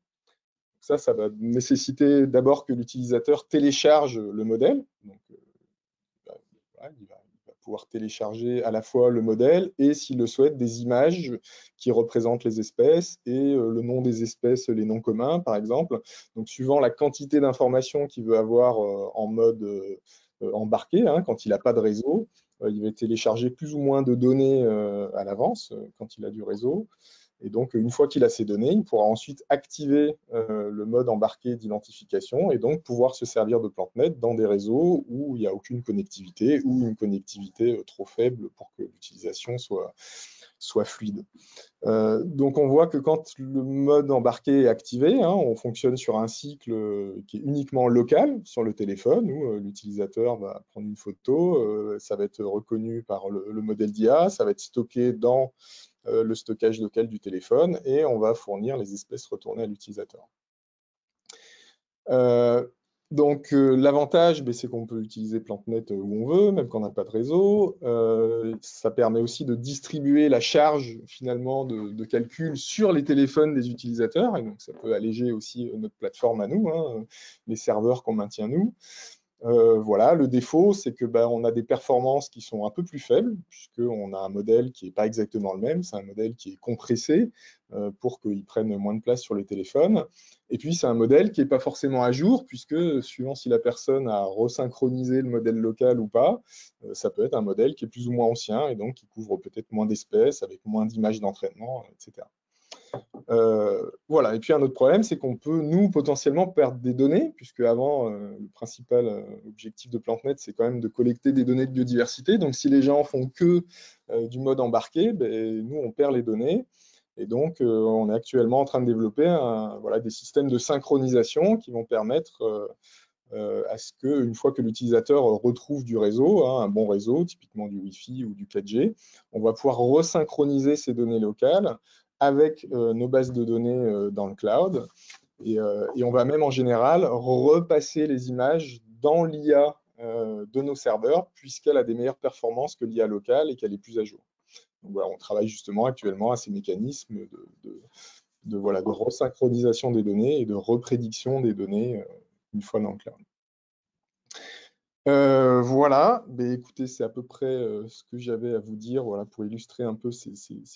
Ça va nécessiter d'abord que l'utilisateur télécharge le modèle. Donc, voilà, il va pouvoir télécharger à la fois le modèle et, s'il le souhaite, des images qui représentent les espèces et le nom des espèces, les noms communs, par exemple. Donc, suivant la quantité d'informations qu'il veut avoir en mode embarqué, hein, quand il n'a pas de réseau, il va télécharger plus ou moins de données à l'avance quand il a du réseau. Et donc, une fois qu'il a ces données, il pourra ensuite activer le mode embarqué d'identification et donc pouvoir se servir de PlantNet dans des réseaux où il n'y a aucune connectivité ou une connectivité trop faible pour que l'utilisation soit fluide. Donc, on voit que quand le mode embarqué est activé, hein, on fonctionne sur un cycle qui est uniquement local sur le téléphone, où l'utilisateur va prendre une photo, ça va être reconnu par le modèle d'IA, ça va être stocké dans le stockage local du téléphone et on va fournir les espèces retournées à l'utilisateur. Donc, l'avantage, c'est qu'on peut utiliser PlanteNet où on veut, même quand on n'a pas de réseau. Ça permet aussi de distribuer la charge, finalement, de calcul sur les téléphones des utilisateurs. Et donc, ça peut alléger aussi notre plateforme à nous, hein, les serveurs qu'on maintient nous. Voilà, le défaut, c'est que on a des performances qui sont un peu plus faibles, puisqu'on a un modèle qui n'est pas exactement le même, c'est un modèle qui est compressé pour qu'il prenne moins de place sur les téléphones. Et puis, c'est un modèle qui n'est pas forcément à jour, puisque suivant si la personne a resynchronisé le modèle local ou pas, ça peut être un modèle qui est plus ou moins ancien, et donc qui couvre peut-être moins d'espèces, avec moins d'images d'entraînement, etc. Voilà. Et puis un autre problème, c'est qu'on peut, nous, potentiellement perdre des données, puisque avant, le principal objectif de PlanteNet, c'est quand même de collecter des données de biodiversité. Donc, si les gens font que du mode embarqué, nous, on perd les données. Et donc, on est actuellement en train de développer des systèmes de synchronisation qui vont permettre à ce qu'une fois que l'utilisateur retrouve du réseau, hein, un bon réseau, typiquement du Wi-Fi ou du 4G, on va pouvoir resynchroniser ces données locales avec nos bases de données dans le cloud. Et on va même en général repasser les images dans l'IA de nos serveurs, puisqu'elle a des meilleures performances que l'IA locale et qu'elle est plus à jour. Donc, voilà, on travaille justement actuellement à ces mécanismes de resynchronisation des données et de reprédiction des données une fois dans le cloud. Voilà, écoutez, c'est à peu près ce que j'avais à vous dire, voilà, pour illustrer un peu ces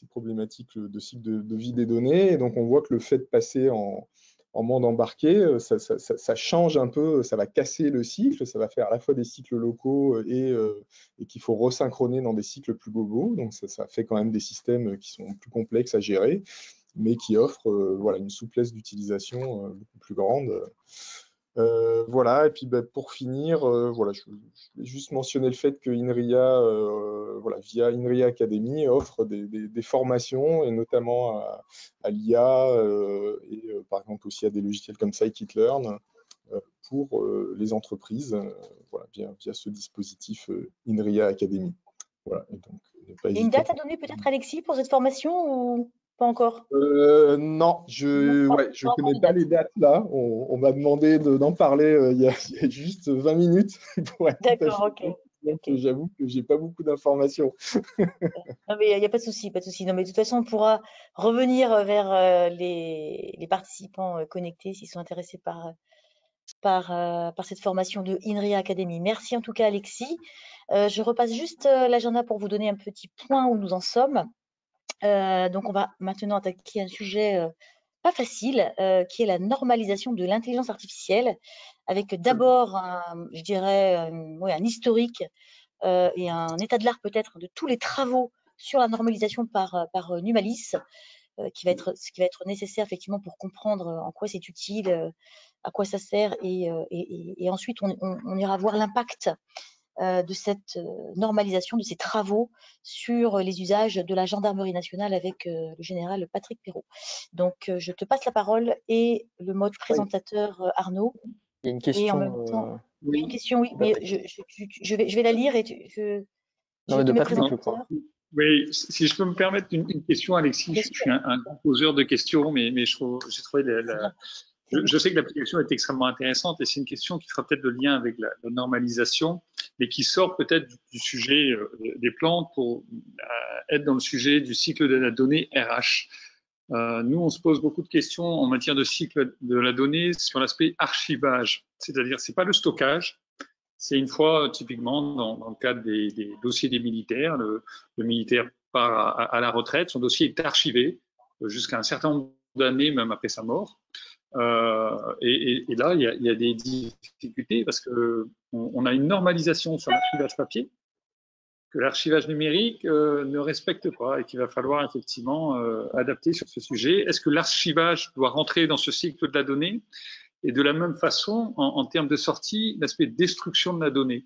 problématiques de cycle de vie des données. Et donc, on voit que le fait de passer en monde embarqué, ça change un peu, ça va casser le cycle, ça va faire à la fois des cycles locaux et qu'il faut resynchroner dans des cycles plus globaux. Donc, ça fait quand même des systèmes qui sont plus complexes à gérer, mais qui offrent une souplesse d'utilisation beaucoup plus grande. Voilà, et puis pour finir, je vais juste mentionner le fait que INRIA, via INRIA Academy, offre des formations, et notamment à l'IA, et par exemple aussi à des logiciels comme Scikit-learn, pour les entreprises, via ce dispositif INRIA Academy. Voilà, et donc, Il y a une date à donner peut-être, Alexis, pour cette formation ou pas encore? Non, je connais pas les dates là. On m'a demandé d'en parler il y a juste 20 minutes. Pour être tout à D'accord, fait ok. honnête. Donc, j'avoue que j'ai pas beaucoup d'informations. Non, mais il n'y a pas de souci, pas de souci. Non, mais de toute façon, on pourra revenir vers les participants connectés s'ils sont intéressés par cette formation de INRIA Academy. Merci en tout cas, Alexis. Je repasse juste l'agenda pour vous donner un petit point où nous en sommes. Donc, on va maintenant attaquer un sujet pas facile, qui est la normalisation de l'intelligence artificielle, avec d'abord, je dirais, un historique et un état de l'art peut-être de tous les travaux sur la normalisation par Numalis, qui va être nécessaire effectivement pour comprendre en quoi c'est utile, à quoi ça sert, et ensuite on ira voir l'impact de cette normalisation, de ces travaux sur les usages de la gendarmerie nationale avec le général Patrick Perrault. Donc, je te passe la parole et le mode présentateur, Arnaud. Il y a une Et question. en même temps, il y a une question, oui, mais je vais la lire et Non, mais te de mets Patrick, je crois. présentateur. Oui, si je peux me permettre une question, Alexis, je suis un grand poseur de questions, mais j'ai trouvé je sais que l'application est extrêmement intéressante et c'est une question qui fera peut-être le lien avec la normalisation, mais qui sort peut-être du sujet des plantes pour être dans le sujet du cycle de la donnée RH. Nous, on se pose beaucoup de questions en matière de cycle de la donnée sur l'aspect archivage, c'est-à-dire c'est pas le stockage. C'est une fois, typiquement, dans le cadre des dossiers des militaires, le militaire part à la retraite, son dossier est archivé jusqu'à un certain nombre d'années, même après sa mort. Et là, il y a des difficultés parce que on a une normalisation sur l'archivage papier que l'archivage numérique ne respecte pas et qu'il va falloir effectivement adapter sur ce sujet. Est-ce que l'archivage doit rentrer dans ce cycle de la donnée? Et de la même façon, en termes de sortie, l'aspect destruction de la donnée.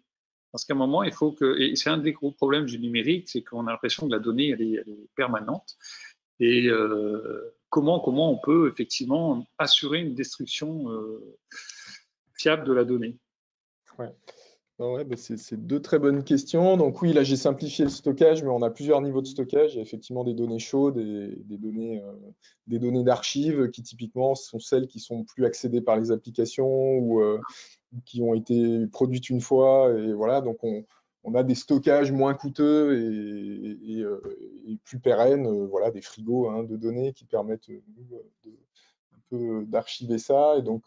Parce qu'à un moment, il faut que, et c'est un des gros problèmes du numérique, c'est qu'on a l'impression que la donnée, elle est permanente. Et comment on peut effectivement assurer une destruction fiable de la donnée? Ouais. Ah ouais, bah c'est deux très bonnes questions. Donc oui, là j'ai simplifié le stockage, mais on a plusieurs niveaux de stockage. Il y a effectivement des données chaudes et des données d'archives qui typiquement sont celles qui sont plus accédées par les applications ou qui ont été produites une fois. Et voilà, donc on a des stockages moins coûteux et plus pérennes, voilà, des frigos hein, de données qui permettent un peu d'archiver ça. Et donc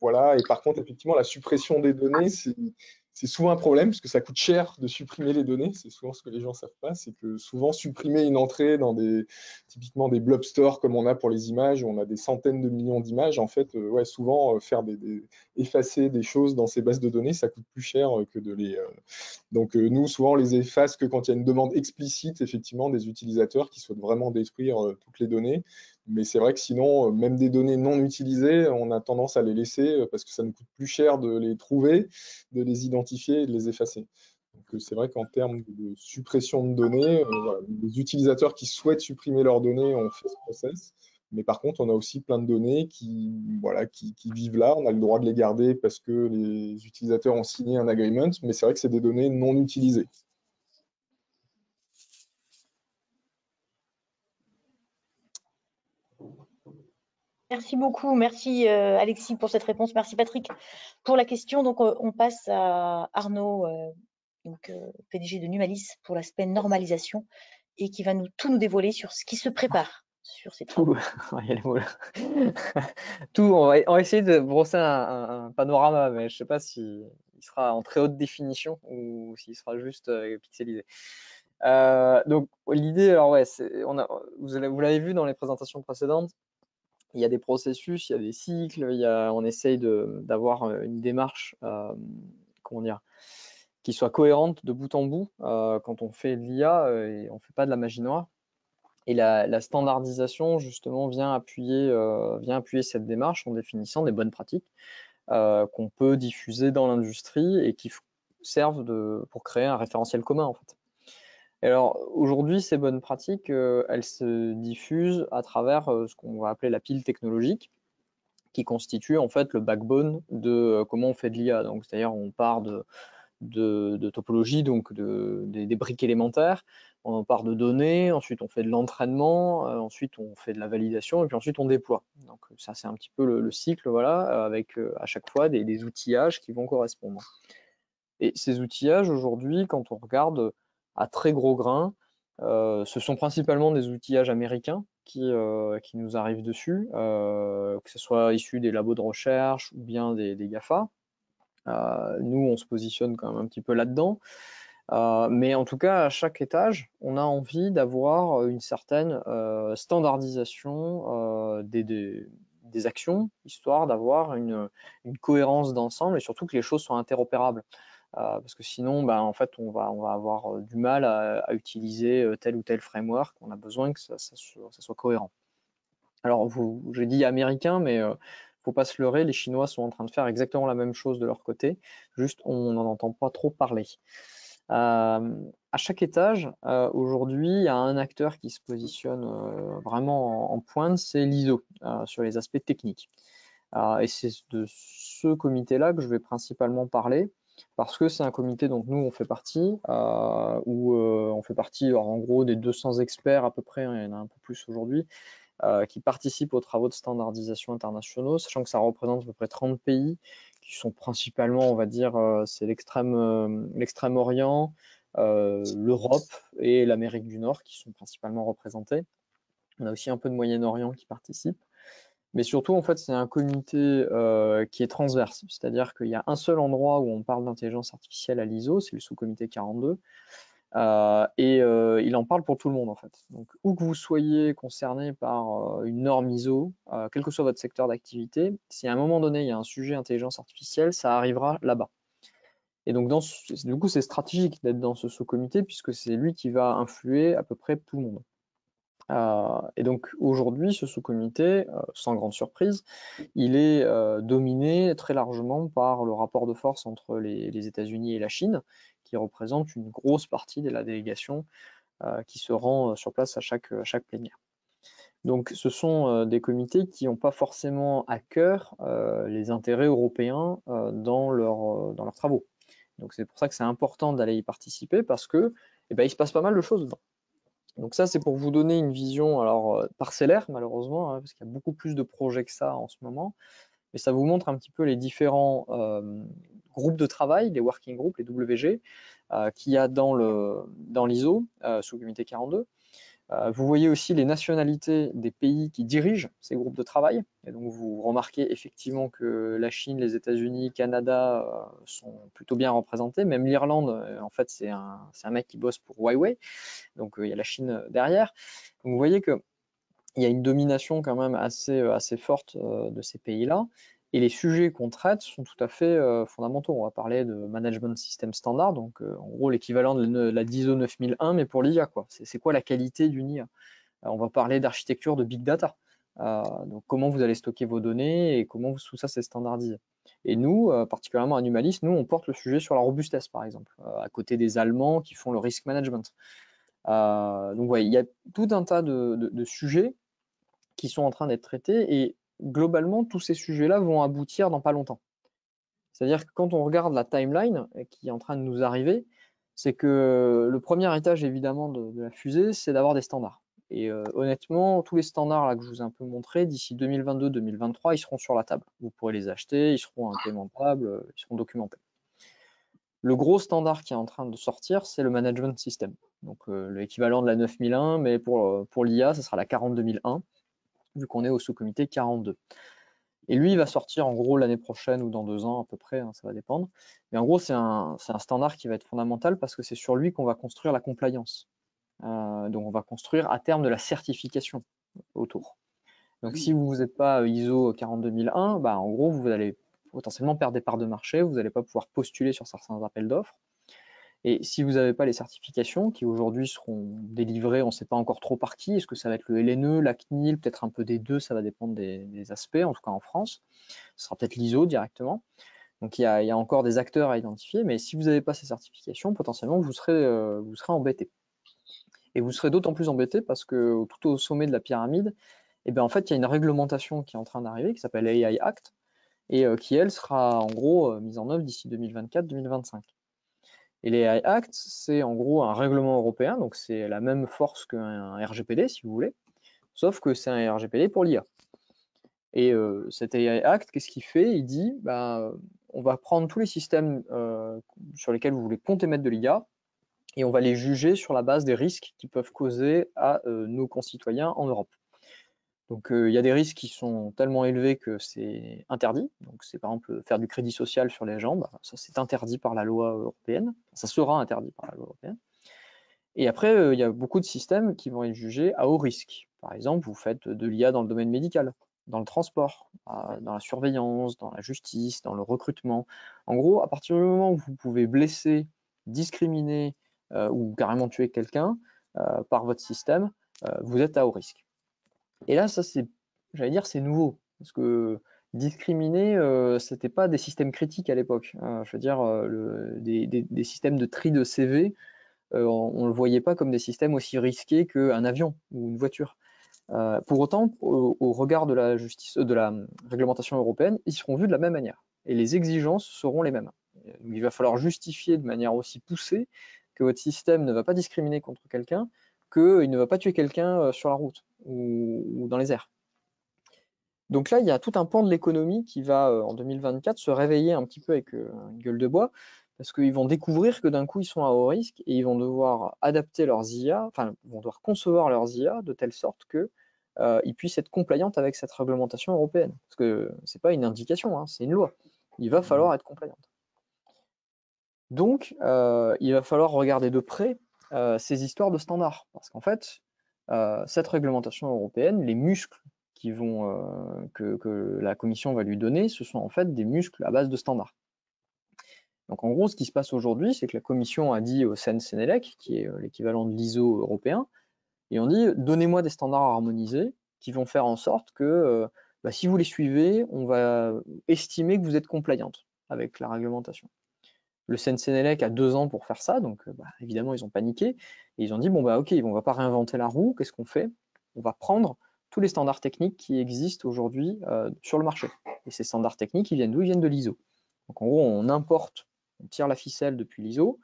voilà, et par contre, effectivement, la suppression des données, c'est souvent un problème parce que ça coûte cher de supprimer les données. C'est souvent ce que les gens ne savent pas, c'est que souvent supprimer une entrée dans typiquement des blob stores comme on a pour les images, où on a des centaines de millions d'images, en fait, ouais, souvent faire effacer des choses dans ces bases de données, ça coûte plus cher que de les. Donc nous, souvent, on les efface que quand il y a une demande explicite, effectivement, des utilisateurs qui souhaitent vraiment détruire toutes les données. Mais c'est vrai que sinon, même des données non utilisées, on a tendance à les laisser parce que ça nous coûte plus cher de les trouver, de les identifier et de les effacer. Donc c'est vrai qu'en termes de suppression de données, voilà, les utilisateurs qui souhaitent supprimer leurs données ont fait ce process. Mais par contre, on a aussi plein de données voilà, qui vivent là. On a le droit de les garder parce que les utilisateurs ont signé un agreement, mais c'est vrai que c'est des données non utilisées. Merci beaucoup, merci Alexis pour cette réponse, merci Patrick pour la question. Donc on passe à Arnaud, PDG de Numalis, pour l'aspect normalisation et qui va tout nous dévoiler sur ce qui se prépare sur ces travaux. Il y a les mots là. On va essayer de brosser un panorama, mais je ne sais pas s'il sera en très haute définition ou s'il sera juste pixelisé. Donc l'idée, alors ouais, vous l'avez vu dans les présentations précédentes, il y a des processus, il y a des cycles, on essaye d'avoir une démarche, comment dire, qui soit cohérente de bout en bout quand on fait de l'IA et on ne fait pas de la magie noire. Et la standardisation, justement, vient appuyer cette démarche en définissant des bonnes pratiques qu'on peut diffuser dans l'industrie et qui servent pour créer un référentiel commun, en fait. Et alors, aujourd'hui, ces bonnes pratiques, elles se diffusent à travers ce qu'on va appeler la pile technologique, qui constitue en fait le backbone de comment on fait de l'IA. Donc, c'est-à-dire, on part de topologie, donc des briques élémentaires. On part de données, ensuite on fait de l'entraînement, ensuite on fait de la validation et puis ensuite on déploie. Donc ça c'est un petit peu le cycle, voilà, avec à chaque fois des outillages qui vont correspondre. Et ces outillages aujourd'hui, quand on regarde à très gros grains, ce sont principalement des outillages américains qui nous arrivent dessus, que ce soit issus des labos de recherche ou bien des GAFA. Nous, on se positionne quand même un petit peu là-dedans. Mais en tout cas, à chaque étage, on a envie d'avoir une certaine standardisation des actions, histoire d'avoir une cohérence d'ensemble et surtout que les choses soient interopérables. Parce que sinon, en fait, on va avoir du mal à utiliser tel ou tel framework. On a besoin que ça soit cohérent. Alors, j'ai dit américain, mais faut pas se leurrer, les Chinois sont en train de faire exactement la même chose de leur côté, juste on n'en entend pas trop parler. À chaque étage, aujourd'hui, il y a un acteur qui se positionne vraiment en pointe, c'est l'ISO, sur les aspects techniques. Et c'est de ce comité-là que je vais principalement parler, parce que c'est un comité dont nous, on fait partie, où on fait partie, alors, en gros, des 200 experts à peu près, hein, il y en a un peu plus aujourd'hui, qui participent aux travaux de standardisation internationaux, sachant que ça représente à peu près 30 pays qui sont principalement, on va dire, c'est l'extrême-orient, l'Europe et l'Amérique du Nord qui sont principalement représentés. On a aussi un peu de Moyen-Orient qui participe. Mais surtout, en fait, c'est un comité qui est transverse, c'est-à-dire qu'il y a un seul endroit où on parle d'intelligence artificielle à l'ISO, c'est le sous-comité 42. Il en parle pour tout le monde en fait. Donc où que vous soyez concerné par une norme ISO, quel que soit votre secteur d'activité, si à un moment donné il y a un sujet intelligence artificielle, ça arrivera là-bas. Et donc du coup c'est stratégique d'être dans ce sous-comité puisque c'est lui qui va influer à peu près tout le monde. Et donc aujourd'hui ce sous-comité, sans grande surprise, il est dominé très largement par le rapport de force entre les États-Unis et la Chine, qui représente une grosse partie de la délégation qui se rend sur place à chaque plénière. Donc ce sont des comités qui n'ont pas forcément à cœur les intérêts européens dans leurs travaux. Donc c'est pour ça que c'est important d'aller y participer parce que il se passe pas mal de choses dedans. Donc ça, c'est pour vous donner une vision alors parcellaire, malheureusement, parce qu'il y a beaucoup plus de projets que ça en ce moment, mais ça vous montre un petit peu les différents groupes de travail, les working groups, les WG, qu'il y a dans l'ISO, sous comité 42. Vous voyez aussi les nationalités des pays qui dirigent ces groupes de travail. Et donc vous remarquez effectivement que la Chine, les États-Unis, Canada sont plutôt bien représentés. Même l'Irlande, en fait, c'est un mec qui bosse pour Huawei. Donc il y a la Chine derrière. Donc vous voyez qu'il y a une domination quand même assez forte de ces pays-là. Et les sujets qu'on traite sont tout à fait fondamentaux. On va parler de management system standard, donc en gros l'équivalent de la ISO 9001, mais pour l'IA, quoi. C'est quoi la qualité d'une IA? On va parler d'architecture de big data. Donc comment vous allez stocker vos données et comment tout ça c'est standardisé. Et nous, particulièrement à Numalis, nous on porte le sujet sur la robustesse, par exemple, à côté des Allemands qui font le risk management. Donc ouais, il y a tout un tas de sujets qui sont en train d'être traités et globalement, tous ces sujets-là vont aboutir dans pas longtemps. C'est-à-dire que quand on regarde la timeline qui est en train de nous arriver, c'est que le premier étage évidemment de la fusée, c'est d'avoir des standards. Et honnêtement, tous les standards là, que je vous ai un peu montrés, d'ici 2022-2023, ils seront sur la table. Vous pourrez les acheter, ils seront implémentables, ils seront documentés. Le gros standard qui est en train de sortir, c'est le management system. Donc l'équivalent de la 9001, mais pour l'IA, ce sera la 42001, vu qu'on est au sous-comité 42. Et lui, il va sortir en gros l'année prochaine ou dans 2 ans à peu près, ça va dépendre. Mais en gros, c'est un standard qui va être fondamental parce que c'est sur lui qu'on va construire la compliance. Donc on va construire à terme de la certification autour. Donc si vous n'êtes pas ISO 42001, en gros, vous allez potentiellement perdre des parts de marché, vous n'allez pas pouvoir postuler sur certains appels d'offres. Et si vous n'avez pas les certifications qui aujourd'hui seront délivrées, on ne sait pas encore trop par qui, est-ce que ça va être le LNE, la CNIL, peut-être un peu des deux, ça va dépendre des aspects, en tout cas en France. Ce sera peut-être l'ISO directement. Donc il y a encore des acteurs à identifier, mais si vous n'avez pas ces certifications, potentiellement vous serez embêté. Et vous serez d'autant plus embêté parce que tout au sommet de la pyramide, en fait, il y a une réglementation qui est en train d'arriver qui s'appelle AI Act et qui, elle, sera en gros mise en œuvre d'ici 2024-2025. Et les AI Act, c'est en gros un règlement européen, donc c'est la même force qu'un RGPD, si vous voulez, sauf que c'est un RGPD pour l'IA. Et cet AI Act, qu'est-ce qu'il fait? Il dit, on va prendre tous les systèmes sur lesquels vous voulez compter mettre de l'IA, et on va les juger sur la base des risques qu'ils peuvent causer à nos concitoyens en Europe. Donc il y a des risques qui sont tellement élevés que c'est interdit. Donc c'est par exemple faire du crédit social sur les gens, ça c'est interdit par la loi européenne. Ça sera interdit par la loi européenne. Et après, il y a beaucoup de systèmes qui vont être jugés à haut risque. Par exemple, vous faites de l'IA dans le domaine médical, dans le transport, dans la surveillance, dans la justice, dans le recrutement. En gros, à partir du moment où vous pouvez blesser, discriminer ou carrément tuer quelqu'un par votre système, vous êtes à haut risque. Et là, ça, j'allais dire, c'est nouveau. Parce que discriminer, c'était pas des systèmes critiques à l'époque. Je veux dire, des systèmes de tri de CV, on ne le voyait pas comme des systèmes aussi risqués qu'un avion ou une voiture. Pour autant, au regard de la justice, de la réglementation européenne, ils seront vus de la même manière. Et les exigences seront les mêmes. Donc, il va falloir justifier de manière aussi poussée que votre système ne va pas discriminer contre quelqu'un, qu'il ne va pas tuer quelqu'un sur la route ou dans les airs. Donc là, il y a tout un pan de l'économie qui va, en 2024, se réveiller un petit peu avec une gueule de bois, parce qu'ils vont découvrir que d'un coup, ils sont à haut risque et ils vont devoir adapter leurs IA, enfin, ils vont devoir concevoir leurs IA de telle sorte qu'ils puissent être compliants avec cette réglementation européenne. Parce que ce n'est pas une indication, hein, c'est une loi. Il va falloir être compliant. Donc, il va falloir regarder de près ces histoires de standards. Parce qu'en fait, cette réglementation européenne, les muscles que la Commission va lui donner, ce sont en fait des muscles à base de standards. Donc en gros, ce qui se passe aujourd'hui, c'est que la Commission a dit au CNELEC, qui est l'équivalent de l'ISO européen, et on dit, donnez-moi des standards harmonisés qui vont faire en sorte que si vous les suivez, on va estimer que vous êtes compliante avec la réglementation. Le CNELEC a 2 ans pour faire ça, donc évidemment ils ont paniqué, et ils ont dit, ok, on ne va pas réinventer la roue, qu'est-ce qu'on fait? On va prendre tous les standards techniques qui existent aujourd'hui sur le marché. Et ces standards techniques, ils viennent d'où? Ils viennent de l'ISO. Donc en gros, on importe On tire la ficelle depuis l'ISO,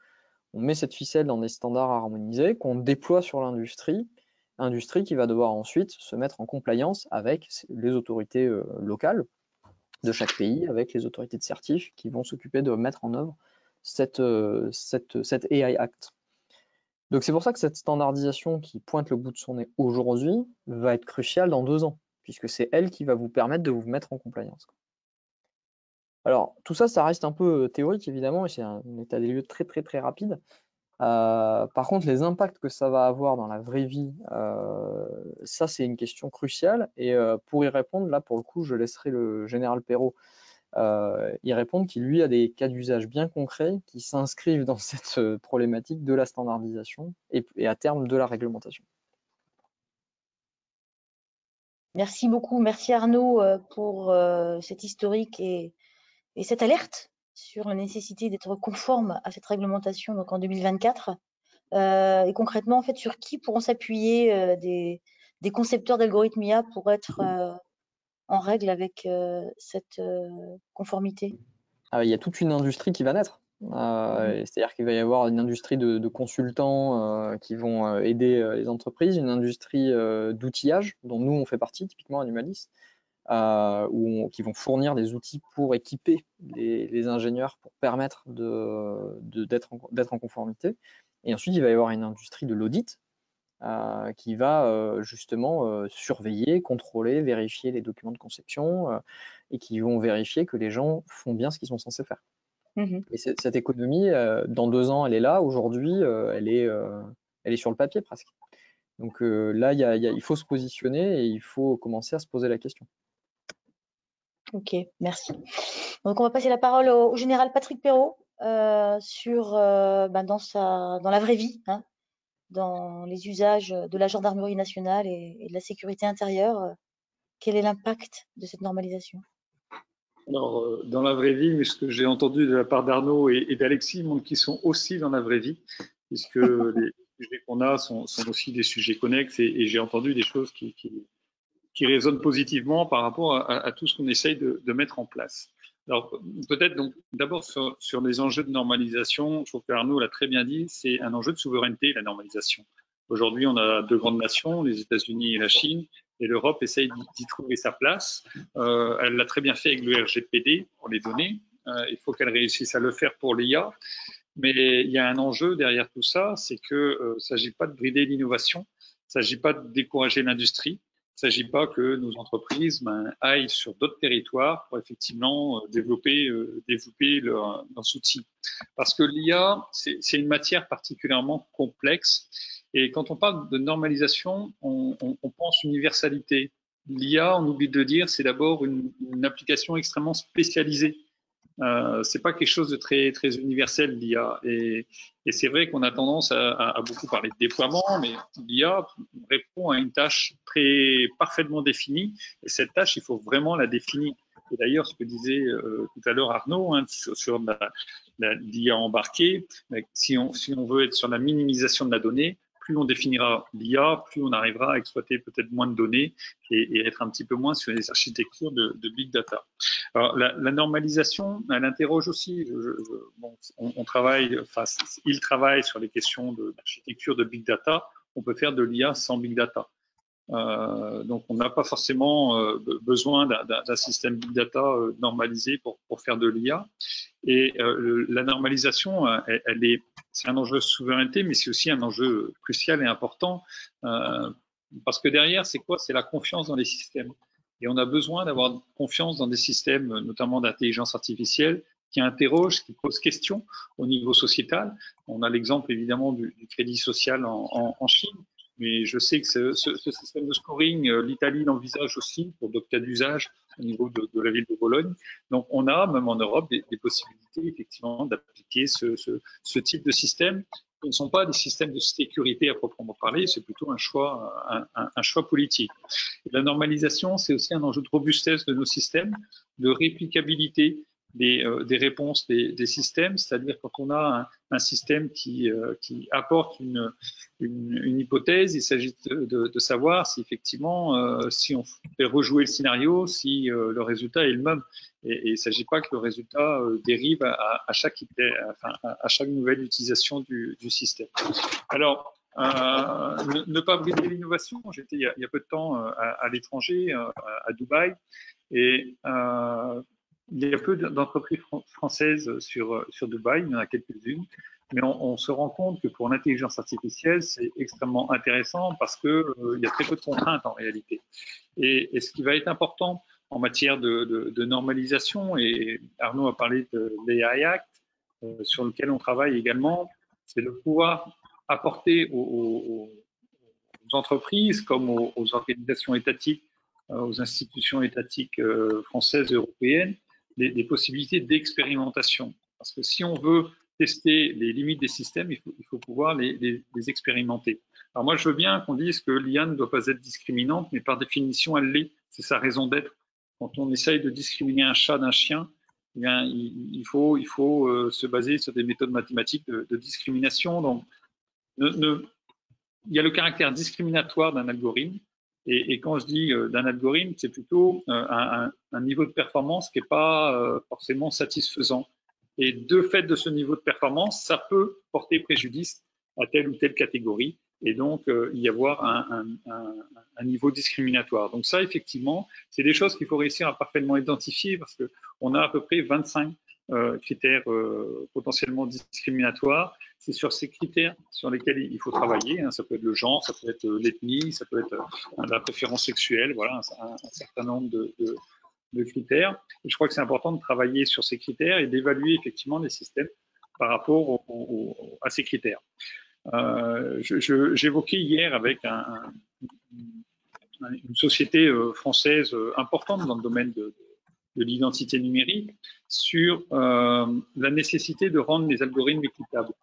on met cette ficelle dans des standards harmonisés qu'on déploie sur l'industrie, industrie qui va devoir ensuite se mettre en compliance avec les autorités locales de chaque pays, avec les autorités de certif qui vont s'occuper de mettre en œuvre cette AI Act. Donc c'est pour ça que cette standardisation qui pointe le bout de son nez aujourd'hui va être cruciale dans 2 ans, puisque c'est elle qui va vous permettre de vous mettre en compliance. Alors tout ça, ça reste un peu théorique évidemment, et c'est un état des lieux très très rapide. Par contre, les impacts que ça va avoir dans la vraie vie, ça c'est une question cruciale, et pour y répondre, là pour le coup, je laisserai le général Perrault y répondre, qui lui a des cas d'usage bien concrets qui s'inscrivent dans cette problématique de la standardisation et à terme de la réglementation. Merci beaucoup, merci Arnaud pour cet historique et cette alerte sur la nécessité d'être conforme à cette réglementation donc en 2024. Et concrètement, en fait, sur qui pourront s'appuyer des concepteurs d'algorithmes IA pour être en règle avec cette conformité? Il y a toute une industrie qui va naître. C'est-à-dire qu'il va y avoir une industrie de consultants qui vont aider les entreprises, une industrie d'outillage dont nous on fait partie, typiquement Animalis, qui vont fournir des outils pour équiper les ingénieurs pour permettre d'être en conformité. Et ensuite, il va y avoir une industrie de l'audit qui va justement surveiller, contrôler, vérifier les documents de conception et qui vont vérifier que les gens font bien ce qu'ils sont censés faire. Et cette économie, dans 2 ans, elle est là. Aujourd'hui, elle est sur le papier presque. Donc là, il faut se positionner et il faut commencer à se poser la question. Ok, merci. Donc on va passer la parole au général Patrick Perrault sur dans la vraie vie, hein, dans les usages de la gendarmerie nationale et de la sécurité intérieure. Quel est l'impact de cette normalisation? Alors, dans la vraie vie, mais ce que j'ai entendu de la part d'Arnaud et d'Alexis montre qu'ils sont aussi dans la vraie vie, puisque les sujets qu'on a sont aussi des sujets connexes et j'ai entendu des choses qui résonnent positivement par rapport à tout ce qu'on essaye de mettre en place. Alors, peut-être donc d'abord sur les enjeux de normalisation, je trouve que Arnaud l'a très bien dit, c'est un enjeu de souveraineté, la normalisation. Aujourd'hui, on a 2 grandes nations, les États-Unis et la Chine, et l'Europe essaye d'y trouver sa place. Elle l'a très bien fait avec le RGPD pour les données. Il faut qu'elle réussisse à le faire pour l'IA. Mais il y a un enjeu derrière tout ça, c'est que ne s'agit pas de brider l'innovation, il ne s'agit pas de décourager l'industrie, il ne s'agit pas que nos entreprises aillent sur d'autres territoires pour effectivement développer leurs outils. Parce que l'IA, c'est une matière particulièrement complexe. Et quand on parle de normalisation, on pense universalité. L'IA, on oublie de dire, c'est d'abord une application extrêmement spécialisée. C'est pas quelque chose de très universel, l'IA. Et c'est vrai qu'on a tendance à beaucoup parler de déploiement, mais l'IA répond à une tâche très parfaitement définie. Et cette tâche, il faut vraiment la définir. Et d'ailleurs, ce que disait tout à l'heure Arnaud, hein, sur l'IA embarquée, si on veut être sur la minimisation de la donnée, plus on définira l'IA, plus on arrivera à exploiter peut-être moins de données et être un petit peu moins sur les architectures de big data. Alors, la normalisation, elle interroge aussi. On travaille, il travaille sur les questions d'architecture de big data. On peut faire de l'IA sans big data. Donc, on n'a pas forcément besoin d'un système big data normalisé pour faire de l'IA. Et la normalisation, c'est un enjeu de souveraineté, mais c'est aussi un enjeu crucial et important parce que derrière, c'est quoi? C'est la confiance dans les systèmes. Et on a besoin d'avoir confiance dans des systèmes, notamment d'intelligence artificielle, qui interrogent, qui posent question au niveau sociétal. On a l'exemple évidemment du crédit social en Chine, mais je sais que ce système de scoring, l'Italie l'envisage aussi pour d'autres cas d'usage au niveau de la ville de Bologne. Donc on a, même en Europe, des possibilités effectivement d'appliquer ce type de système. Ce ne sont pas des systèmes de sécurité à proprement parler, c'est plutôt un choix politique. Et la normalisation, c'est aussi un enjeu de robustesse de nos systèmes, de réplicabilité. des réponses des systèmes, c'est-à-dire quand on a un système qui apporte une hypothèse, il s'agit de savoir si effectivement, si on fait rejouer le scénario, si le résultat est le même. Et il ne s'agit pas que le résultat dérive à chaque nouvelle utilisation du système. Alors, ne pas brider l'innovation. J'étais il y a peu de temps à l'étranger, à Dubaï, et il y a peu d'entreprises françaises sur Dubaï, il y en a quelques-unes, mais on se rend compte que pour l'intelligence artificielle, c'est extrêmement intéressant parce qu'il y a très peu de contraintes en réalité. Et ce qui va être important en matière de normalisation, et Arnaud a parlé de l'AI Act, sur lequel on travaille également, c'est de pouvoir apporter aux entreprises comme aux organisations étatiques, aux institutions étatiques françaises et européennes, des possibilités d'expérimentation. Parce que si on veut tester les limites des systèmes, il faut pouvoir les expérimenter. Alors moi, je veux bien qu'on dise que l'IA ne doit pas être discriminante, mais par définition, elle l'est. C'est sa raison d'être. Quand on essaye de discriminer un chat d'un chien, eh bien, il faut se baser sur des méthodes mathématiques de discrimination. Donc, il y a le caractère discriminatoire d'un algorithme. Et quand je dis d'un algorithme, c'est plutôt un niveau de performance qui n'est pas forcément satisfaisant. Et de fait de ce niveau de performance, ça peut porter préjudice à telle ou telle catégorie et donc y avoir un niveau discriminatoire. Donc ça, effectivement, c'est des choses qu'il faut réussir à parfaitement identifier parce qu'on a à peu près 25 critères potentiellement discriminatoires. C'est sur ces critères sur lesquels il faut travailler. Hein. Ça peut être le genre, ça peut être l'ethnie, ça peut être la préférence sexuelle, voilà, un certain nombre de critères. Et je crois que c'est important de travailler sur ces critères et d'évaluer effectivement les systèmes par rapport à ces critères. J'évoquais hier avec une société française importante dans le domaine de l'identité numérique sur la nécessité de rendre les algorithmes équitables.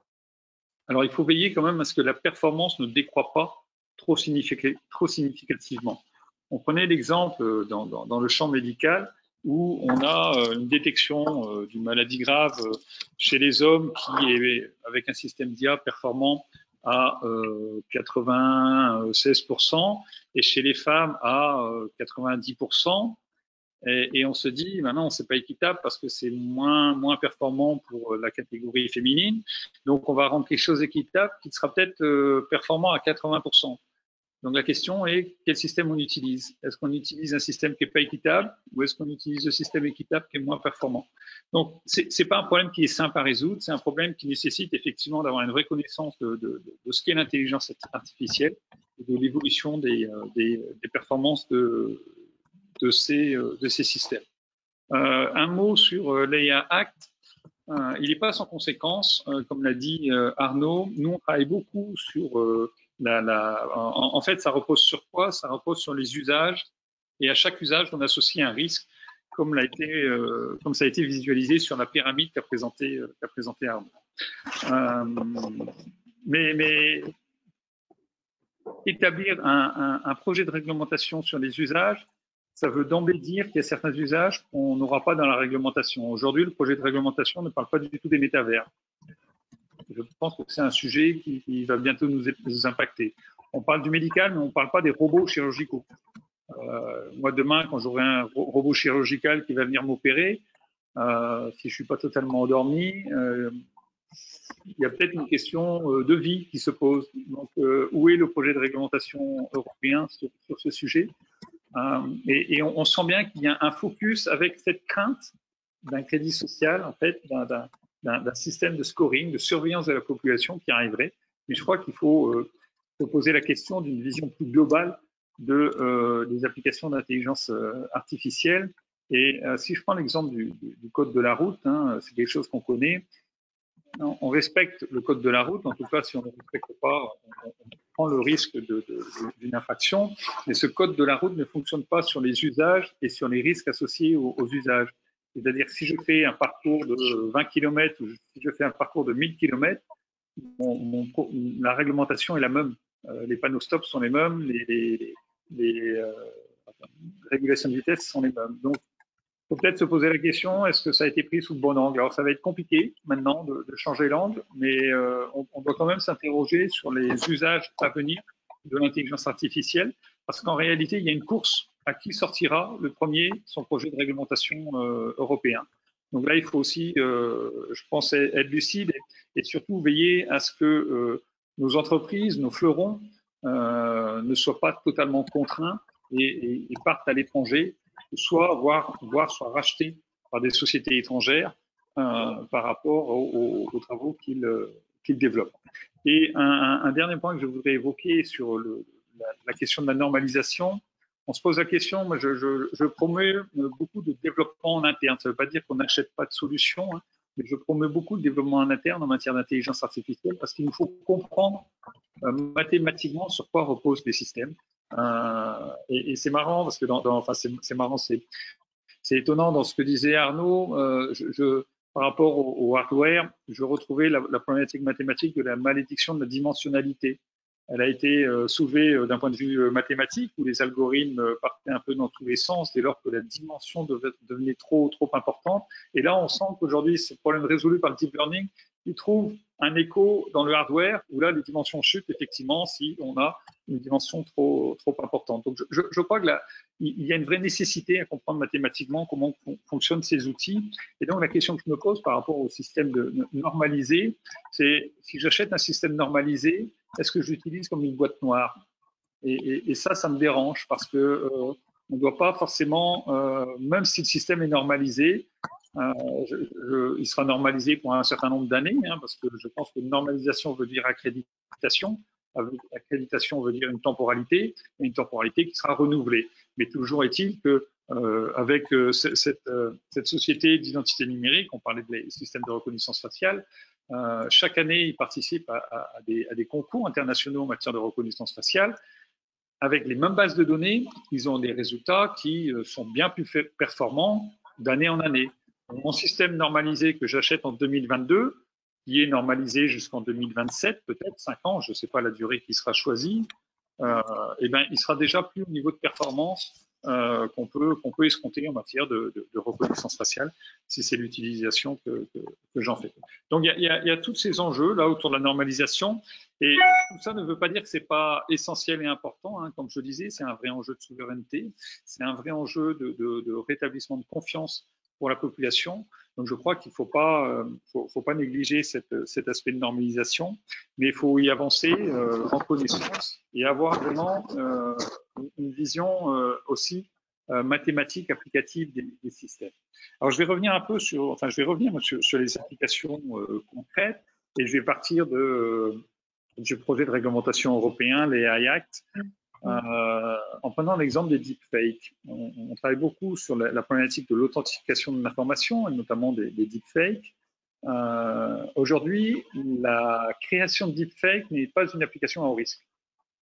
Alors, il faut veiller quand même à ce que la performance ne décroît pas trop significativement. On prenait l'exemple dans le champ médical où on a une détection d'une maladie grave chez les hommes qui est, avec un système d'IA performant à 96% et chez les femmes à 90%. Et on se dit, maintenant, c'est pas équitable parce que c'est moins performant pour la catégorie féminine. Donc, on va rendre quelque chose équitable qui sera peut-être performant à 80%. Donc, la question est, quel système on utilise? Est-ce qu'on utilise un système qui n'est pas équitable ou est-ce qu'on utilise le système équitable qui est moins performant? Donc, c'est pas un problème qui est simple à résoudre, c'est un problème qui nécessite effectivement d'avoir une vraie connaissance de ce qu'est l'intelligence artificielle et de l'évolution des performances de ces systèmes. Un mot sur l'AI Act. Il n'est pas sans conséquence, comme l'a dit Arnaud. Nous, on travaille beaucoup sur en fait, ça repose sur quoi? Ça repose sur les usages. Et à chaque usage, on associe un risque, comme ça a été visualisé sur la pyramide qu'a présenté Arnaud. Mais établir un projet de réglementation sur les usages, ça veut d'emblée dire qu'il y a certains usages qu'on n'aura pas dans la réglementation. Aujourd'hui, le projet de réglementation ne parle pas du tout des métavers. Je pense que c'est un sujet qui va bientôt nous impacter. On parle du médical, mais on ne parle pas des robots chirurgicaux. Moi, demain, quand j'aurai un robot chirurgical qui va venir m'opérer, si je ne suis pas totalement endormi, il y a peut-être une question de vie qui se pose. Donc, où est le projet de réglementation européen sur ce sujet? Et on sent bien qu'il y a un focus avec cette crainte d'un crédit social, en fait, d'un système de scoring, de surveillance de la population qui arriverait. Mais je crois qu'il faut se poser la question d'une vision plus globale des applications d'intelligence artificielle. Et si je prends l'exemple du code de la route, hein, c'est quelque chose qu'on connaît. On respecte le code de la route, en tout cas, si on ne le respecte pas, on prend le risque d'une infraction. Mais ce code de la route ne fonctionne pas sur les usages et sur les risques associés aux usages. C'est-à-dire si je fais un parcours de 20 km ou si je fais un parcours de 1000 km, la réglementation est la même. Les panneaux stop sont les mêmes, les régulations de vitesse sont les mêmes. Donc, il faut peut-être se poser la question, est-ce que ça a été pris sous le bon angle? Alors, ça va être compliqué maintenant de changer l'angle, mais on doit quand même s'interroger sur les usages à venir de l'intelligence artificielle, parce qu'en réalité, il y a une course à qui sortira le premier son projet de réglementation européen. Donc là, il faut aussi, je pense, être lucide et surtout veiller à ce que nos entreprises, nos fleurons, ne soient pas totalement contraints et partent à l'étranger, soit soit rachetés par des sociétés étrangères par rapport aux travaux qu'ils développent. Et un dernier point que je voudrais évoquer sur la question de la normalisation, on se pose la question, moi je promeux beaucoup de développement en interne. Ça ne veut pas dire qu'on n'achète pas de solutions, hein, mais je promeux beaucoup le développement en interne en matière d'intelligence artificielle parce qu'il nous faut comprendre mathématiquement sur quoi reposent les systèmes. Et c'est marrant parce que enfin c'est marrant, c'est étonnant dans ce que disait Arnaud. Par rapport au hardware, je retrouvais la problématique mathématique de la malédiction de la dimensionnalité. Elle a été soulevée d'un point de vue mathématique, où les algorithmes partaient un peu dans tous les sens dès lors que la dimension devenait trop importante. Et là, on sent qu'aujourd'hui, ce problème résolu par le deep learning, il trouve un écho dans le hardware, où là, les dimensions chutent effectivement si on a une dimension trop importante. Donc, je crois que il y a une vraie nécessité à comprendre mathématiquement comment fonctionnent ces outils. Et donc, la question que je me pose par rapport au système normalisé, c'est si j'achète un système normalisé, est-ce que je l'utilise comme une boîte noire? Et ça me dérange parce que on ne doit pas forcément, même si le système est normalisé, il sera normalisé pour un certain nombre d'années, hein, parce que je pense que normalisation veut dire accréditation. Accréditation veut dire une temporalité qui sera renouvelée. Mais toujours est-il que avec cette société d'identité numérique, on parlait des systèmes de reconnaissance faciale, chaque année, ils participent à des concours internationaux en matière de reconnaissance faciale. Avec les mêmes bases de données, ils ont des résultats qui sont bien plus performants d'année en année. Mon système normalisé que j'achète en 2022, qui est normalisé jusqu'en 2027, peut-être 5 ans, je ne sais pas la durée qui sera choisie, eh ben, il sera déjà plus au niveau de performance qu'on peut escompter en matière de reconnaissance faciale, si c'est l'utilisation que j'en fais. Donc il y a tous ces enjeux là autour de la normalisation, et tout ça ne veut pas dire que c'est pas essentiel et important, hein. Comme je le disais, c'est un vrai enjeu de souveraineté, c'est un vrai enjeu de rétablissement de confiance pour la population. Donc je crois qu'il ne faut pas négliger cet aspect de normalisation, mais il faut y avancer en connaissance et avoir vraiment une vision aussi mathématique applicative des systèmes. Alors je vais revenir un peu sur les applications concrètes, et je vais partir du projet de réglementation européen, les AI Act. En prenant l'exemple des deepfakes, on travaille beaucoup sur la problématique de l'authentification de l'information, et notamment des deepfakes. Aujourd'hui, la création de deepfakes n'est pas une application à haut risque.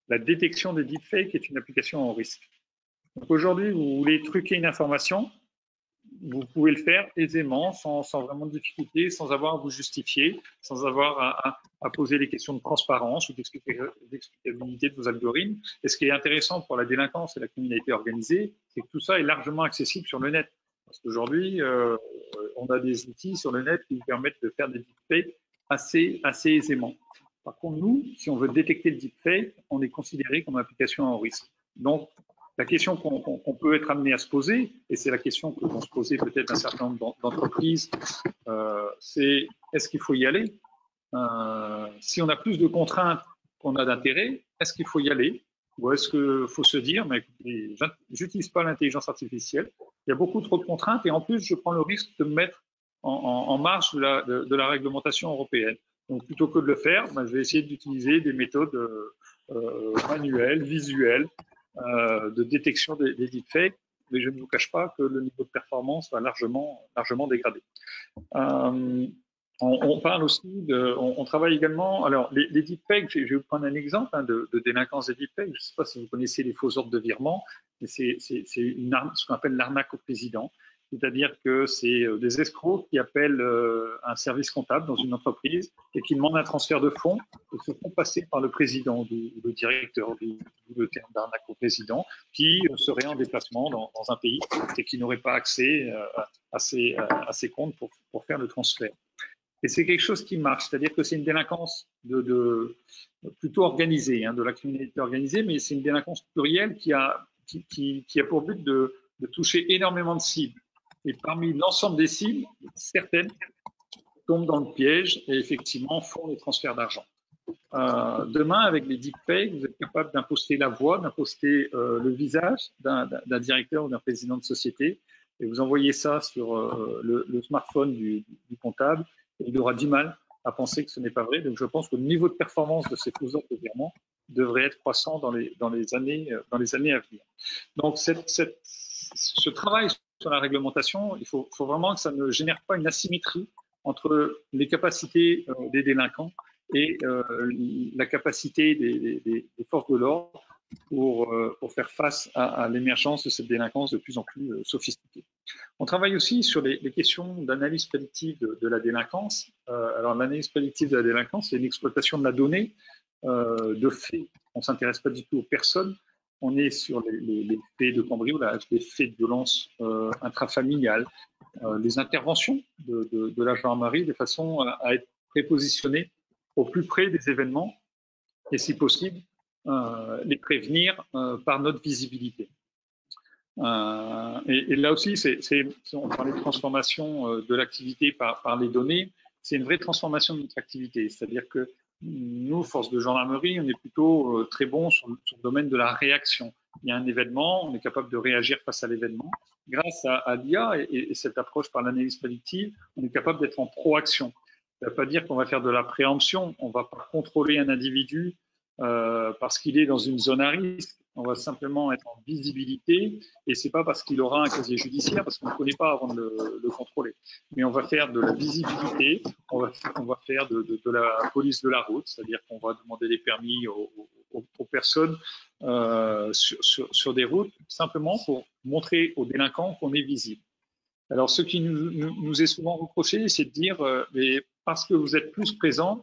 La détection des deepfakes est une application à haut risque. Donc aujourd'hui, vous voulez truquer une information, vous pouvez le faire aisément, sans vraiment de difficulté, sans avoir à vous justifier, sans avoir à poser les questions de transparence ou d'explicabilité de vos algorithmes. Et ce qui est intéressant pour la délinquance et la criminalité organisée, c'est que tout ça est largement accessible sur le net. Parce qu'aujourd'hui, on a des outils sur le net qui nous permettent de faire des deepfakes assez aisément. Par contre, nous, si on veut détecter le deepfake, on est considéré comme application à haut risque. Donc, la question qu'on peut être amené à se poser, et c'est la question que vont se poser peut-être un certain nombre d'entreprises, c'est est-ce qu'il faut y aller? Si on a plus de contraintes qu'on a d'intérêt, est-ce qu'il faut y aller? Ou est-ce qu'il faut se dire, mais écoutez, j'utilise pas l'intelligence artificielle, il y a beaucoup trop de contraintes, et en plus, je prends le risque de me mettre en marge de la réglementation européenne. Donc, plutôt que de le faire, je vais essayer d'utiliser des méthodes manuelles, visuelles, de détection des deepfakes, mais je ne vous cache pas que le niveau de performance va largement dégradé. On parle aussi on travaille également, alors les deepfakes, je vais vous prendre un exemple de délinquance des deepfakes. Je ne sais pas si vous connaissez les faux ordres de virement, mais c'est ce qu'on appelle l'arnaque au président. C'est-à-dire que c'est des escrocs qui appellent un service comptable dans une entreprise et qui demandent un transfert de fonds et se font passer par le président ou le directeur, le terme d'arnaque au président, qui serait en déplacement dans un pays et qui n'aurait pas accès à ses comptes pour faire le transfert. Et c'est quelque chose qui marche, c'est-à-dire que c'est une délinquance plutôt organisée, de la criminalité organisée, mais c'est une délinquance plurielle qui a pour but de toucher énormément de cibles. Et parmi l'ensemble des cibles, certaines tombent dans le piège et effectivement font les transferts d'argent. Demain, avec les deep pay, vous êtes capable d'imposter la voix, d'imposter le visage d'un directeur ou d'un président de société, et vous envoyez ça sur le smartphone du comptable, et il aura du mal à penser que ce n'est pas vrai. Donc, je pense que le niveau de performance de ces faiseurs de virements devrait être croissant dans les années à venir. Donc, ce travail sur la réglementation, il faut vraiment que ça ne génère pas une asymétrie entre les capacités des délinquants et la capacité des forces de l'ordre pour faire face à l'émergence de cette délinquance de plus en plus sophistiquée. On travaille aussi sur les questions d'analyse prédictive de la délinquance. Alors, l'analyse prédictive de la délinquance, c'est une exploitation de la donnée, de faits. On ne s'intéresse pas du tout aux personnes. On est sur les faits de cambriolage, les faits de violence intrafamiliale, les interventions de la gendarmerie de façon à être prépositionnés au plus près des événements et, si possible, les prévenir par notre visibilité. Et là aussi, on parlait de transformation de l'activité par les données, c'est une vraie transformation de notre activité. C'est-à-dire que nous, force de gendarmerie, on est plutôt très bon sur le domaine de la réaction. Il y a un événement, on est capable de réagir face à l'événement. Grâce à l'IA et cette approche par l'analyse prédictive, on est capable d'être en proaction. Ça ne veut pas dire qu'on va faire de la préemption, on ne va pas contrôler un individu parce qu'il est dans une zone à risque. On va simplement être en visibilité et c'est pas parce qu'il aura un casier judiciaire, parce qu'on ne connaît pas avant de le contrôler. Mais on va faire de la visibilité, on va faire de la police de la route, c'est-à-dire qu'on va demander des permis aux personnes sur des routes, simplement pour montrer aux délinquants qu'on est visible. Alors, ce qui nous est souvent reproché, c'est de dire, mais parce que vous êtes plus présent,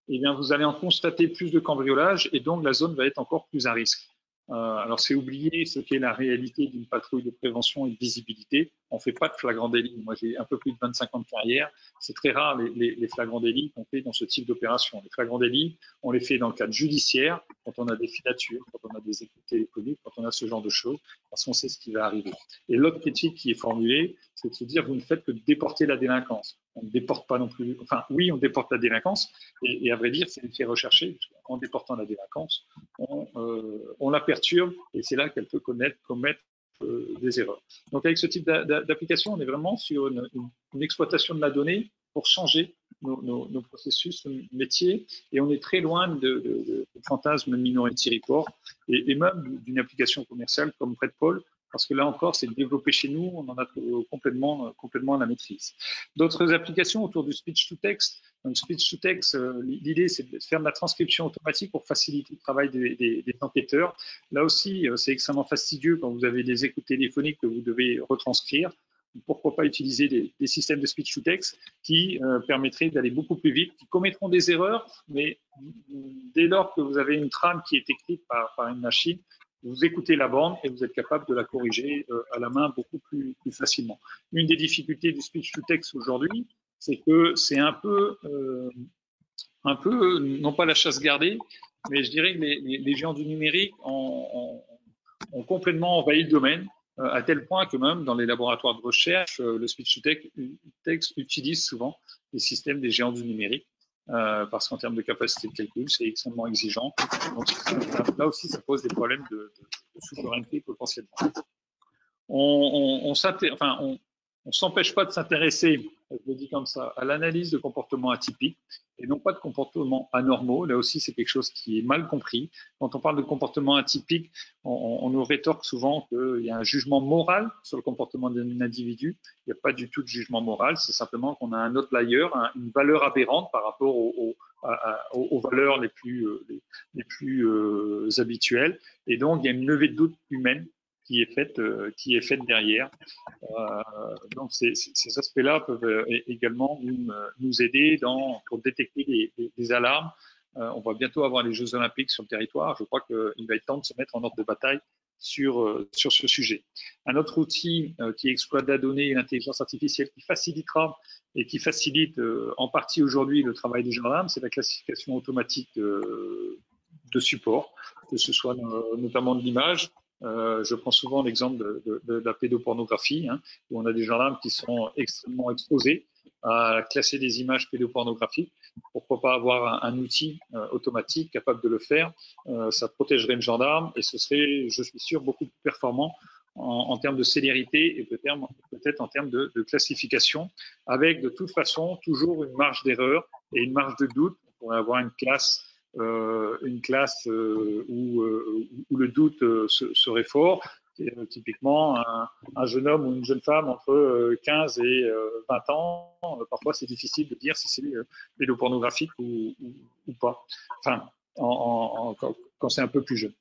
eh bien, vous allez en constater plus de cambriolages et donc la zone va être encore plus à risque. Alors, c'est oublier ce qu'est la réalité d'une patrouille de prévention et de visibilité. On ne fait pas de flagrant délit. Moi, j'ai un peu plus de 25 ans de carrière. C'est très rare les flagrants délits qu'on fait dans ce type d'opération. Les flagrants délits, on les fait dans le cadre judiciaire, quand on a des filatures, quand on a des écoutes téléphoniques, quand on a ce genre de choses, parce qu'on sait ce qui va arriver. Et l'autre critique qui est formulée, c'est de se dire, vous ne faites que déporter la délinquance. On ne déporte pas non plus, enfin, oui, on déporte la délinquance, et à vrai dire, c'est l'effet recherché. En déportant la délinquance, on la perturbe, et c'est là qu'elle peut commettre des erreurs. Donc, avec ce type d'application, on est vraiment sur une exploitation de la donnée pour changer nos processus, nos métiers, et on est très loin de fantasmes Minority Report, et même d'une application commerciale comme PredPol, parce que là encore, c'est développé chez nous, on en a complètement la maîtrise. D'autres applications autour du speech-to-text. Donc, speech-to-text, l'idée, c'est de faire de la transcription automatique pour faciliter le travail des enquêteurs. Là aussi, c'est extrêmement fastidieux quand vous avez des écoutes téléphoniques que vous devez retranscrire. Pourquoi pas utiliser des systèmes de speech-to-text qui permettraient d'aller beaucoup plus vite, qui commettront des erreurs, mais dès lors que vous avez une trame qui est écrite par une machine, vous écoutez la bande et vous êtes capable de la corriger à la main beaucoup plus facilement. Une des difficultés du speech-to-text aujourd'hui, c'est que c'est un peu, non pas la chasse gardée, mais je dirais que les géants du numérique ont complètement envahi le domaine, à tel point que même dans les laboratoires de recherche, le speech-to-text utilise souvent les systèmes des géants du numérique. Parce qu'en termes de capacité de calcul, c'est extrêmement exigeant. Donc, là aussi, ça pose des problèmes de souveraineté potentiellement. On s'empêche pas de s'intéresser, je le dis comme ça, à l'analyse de comportements atypiques et non pas de comportements anormaux. Là aussi, c'est quelque chose qui est mal compris. Quand on parle de comportements atypiques, on nous rétorque souvent qu'il y a un jugement moral sur le comportement d'un individu. Il n'y a pas du tout de jugement moral, c'est simplement qu'on a un outlier, une valeur aberrante par rapport aux valeurs les plus habituelles. Et donc, il y a une levée de doute humaine qui est faite derrière. Donc ces aspects-là peuvent également nous aider pour détecter des alarmes. On va bientôt avoir les Jeux Olympiques sur le territoire. Je crois qu'il va être temps de se mettre en ordre de bataille sur ce sujet. Un autre outil qui exploite la donnée et l'intelligence artificielle qui facilitera et qui facilite en partie aujourd'hui le travail des gendarmes, c'est la classification automatique de support, que ce soit notamment de l'image. Je prends souvent l'exemple de la pédopornographie, où on a des gendarmes qui sont extrêmement exposés à classer des images pédopornographiques. Pourquoi pas avoir un outil automatique capable de le faire? Ça protégerait le gendarme et ce serait, je suis sûr, beaucoup plus performant en termes de célérité et peut-être en termes de classification, avec de toute façon toujours une marge d'erreur et une marge de doute. On pourrait avoir une classe où le doute serait fort. Typiquement, un jeune homme ou une jeune femme entre 15 et 20 ans, parfois c'est difficile de dire si c'est pédopornographique ou pas. Enfin, quand c'est un peu plus jeune.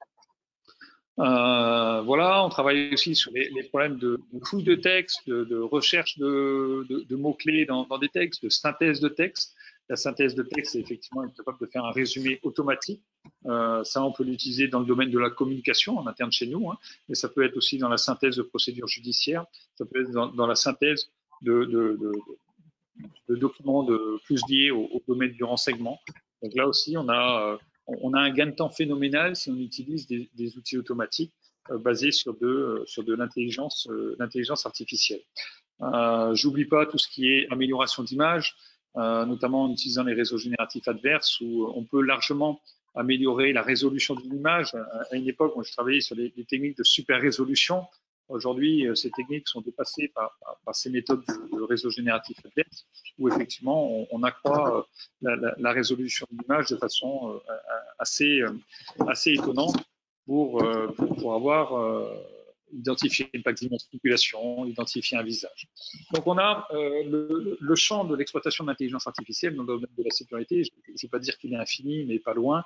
Voilà, on travaille aussi sur les problèmes de fouille de texte, de recherche de mots-clés dans des textes, de synthèse de texte. La synthèse de texte, c'est effectivement être capable de faire un résumé automatique. Ça, on peut l'utiliser dans le domaine de la communication en interne chez nous, mais ça peut être aussi dans la synthèse de procédures judiciaires, ça peut être dans la synthèse de documents plus liés au domaine du renseignement. Donc là aussi, on a un gain de temps phénoménal si on utilise des outils automatiques basés sur de l'intelligence artificielle. J'oublie pas tout ce qui est amélioration d'image, notamment en utilisant les réseaux génératifs adverses, où on peut largement améliorer la résolution d'une image. À une époque, moi, je travaillais sur des techniques de super résolution. Aujourd'hui, ces techniques sont dépassées par ces méthodes de réseau génératif adverse, où effectivement, on accroît la résolution de l'image de façon assez étonnante pour avoir identifier une plaque d'immatriculation, identifier un visage. Donc on a le champ de l'exploitation de l'intelligence artificielle dans le domaine de la sécurité. Je ne vais pas dire qu'il est infini, mais pas loin.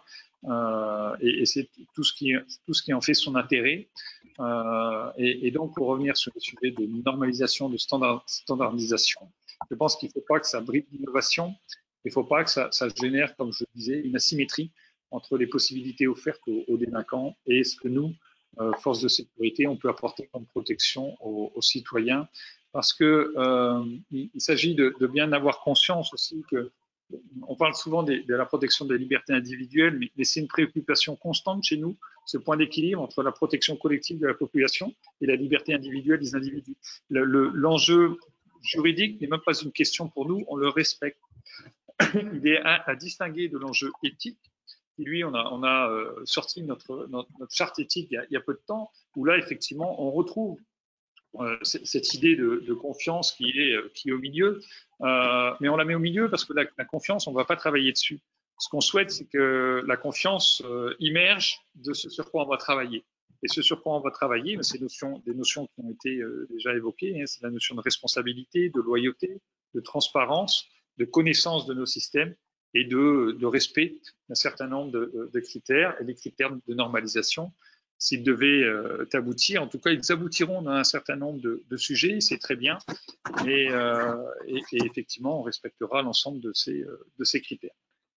Et c'est tout ce qui en fait son intérêt. Et donc pour revenir sur le sujet de normalisation, de standardisation, je pense qu'il ne faut pas que ça bride l'innovation. Il ne faut pas que ça génère, comme je le disais, une asymétrie entre les possibilités offertes aux délinquants et ce que nous, forces de sécurité, on peut apporter comme protection aux citoyens, parce que il s'agit de bien avoir conscience aussi que on parle souvent de la protection des libertés individuelles, mais c'est une préoccupation constante chez nous, ce point d'équilibre entre la protection collective de la population et la liberté individuelle des individus. L'enjeu juridique n'est même pas une question pour nous, on le respecte. Il est à distinguer de l'enjeu éthique. Et lui, on a sorti notre charte éthique il y a peu de temps, où là, effectivement, on retrouve cette idée de confiance qui est au milieu. Mais on la met au milieu parce que la confiance, on ne va pas travailler dessus. Ce qu'on souhaite, c'est que la confiance immerge de ce sur quoi on va travailler. Et ce sur quoi on va travailler, c'est des notions qui ont été déjà évoquées. C'est la notion de responsabilité, de loyauté, de transparence, de connaissance de nos systèmes et de respect d'un certain nombre de critères et des critères de normalisation. S'ils devaient aboutir, en tout cas, ils aboutiront dans un certain nombre de sujets, c'est très bien, et effectivement, on respectera l'ensemble de ces critères.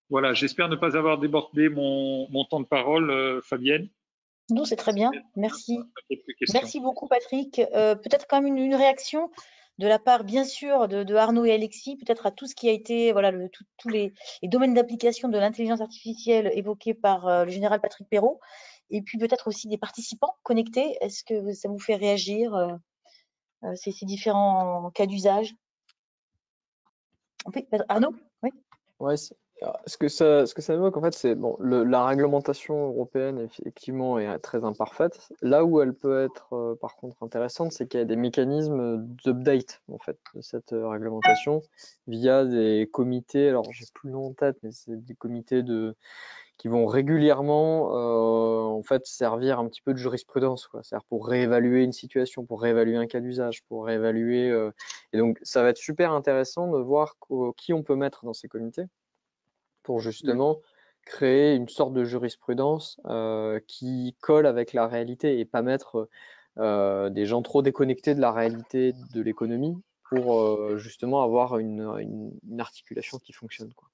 Voilà, j'espère ne pas avoir débordé mon temps de parole, Fabienne. Non, c'est très bien, merci. Merci beaucoup, Patrick. Peut-être quand même une réaction de la part, bien sûr, de Arnaud et Alexis, peut-être à tout ce qui a été, voilà, tous les domaines d'application de l'intelligence artificielle évoqués par le général Patrick Perrault, et puis peut-être aussi des participants connectés. Est-ce que ça vous fait réagir, ces différents cas d'usage? Arnaud? Oui. Ouais, ce que ça évoque, en fait, c'est bon, la réglementation européenne, effectivement, est très imparfaite. Là où elle peut être, par contre, intéressante, c'est qu'il y a des mécanismes d'update, en fait, de cette réglementation via des comités. Alors, j'ai plus le nom en tête, mais c'est des comités qui vont régulièrement, en fait, servir un petit peu de jurisprudence, quoi. C'est-à-dire pour réévaluer une situation, pour réévaluer un cas d'usage, pour réévaluer. Et donc, ça va être super intéressant de voir qui on peut mettre dans ces comités pour justement créer une sorte de jurisprudence qui colle avec la réalité et pas mettre des gens trop déconnectés de la réalité de l'économie pour justement avoir une articulation qui fonctionne, quoi.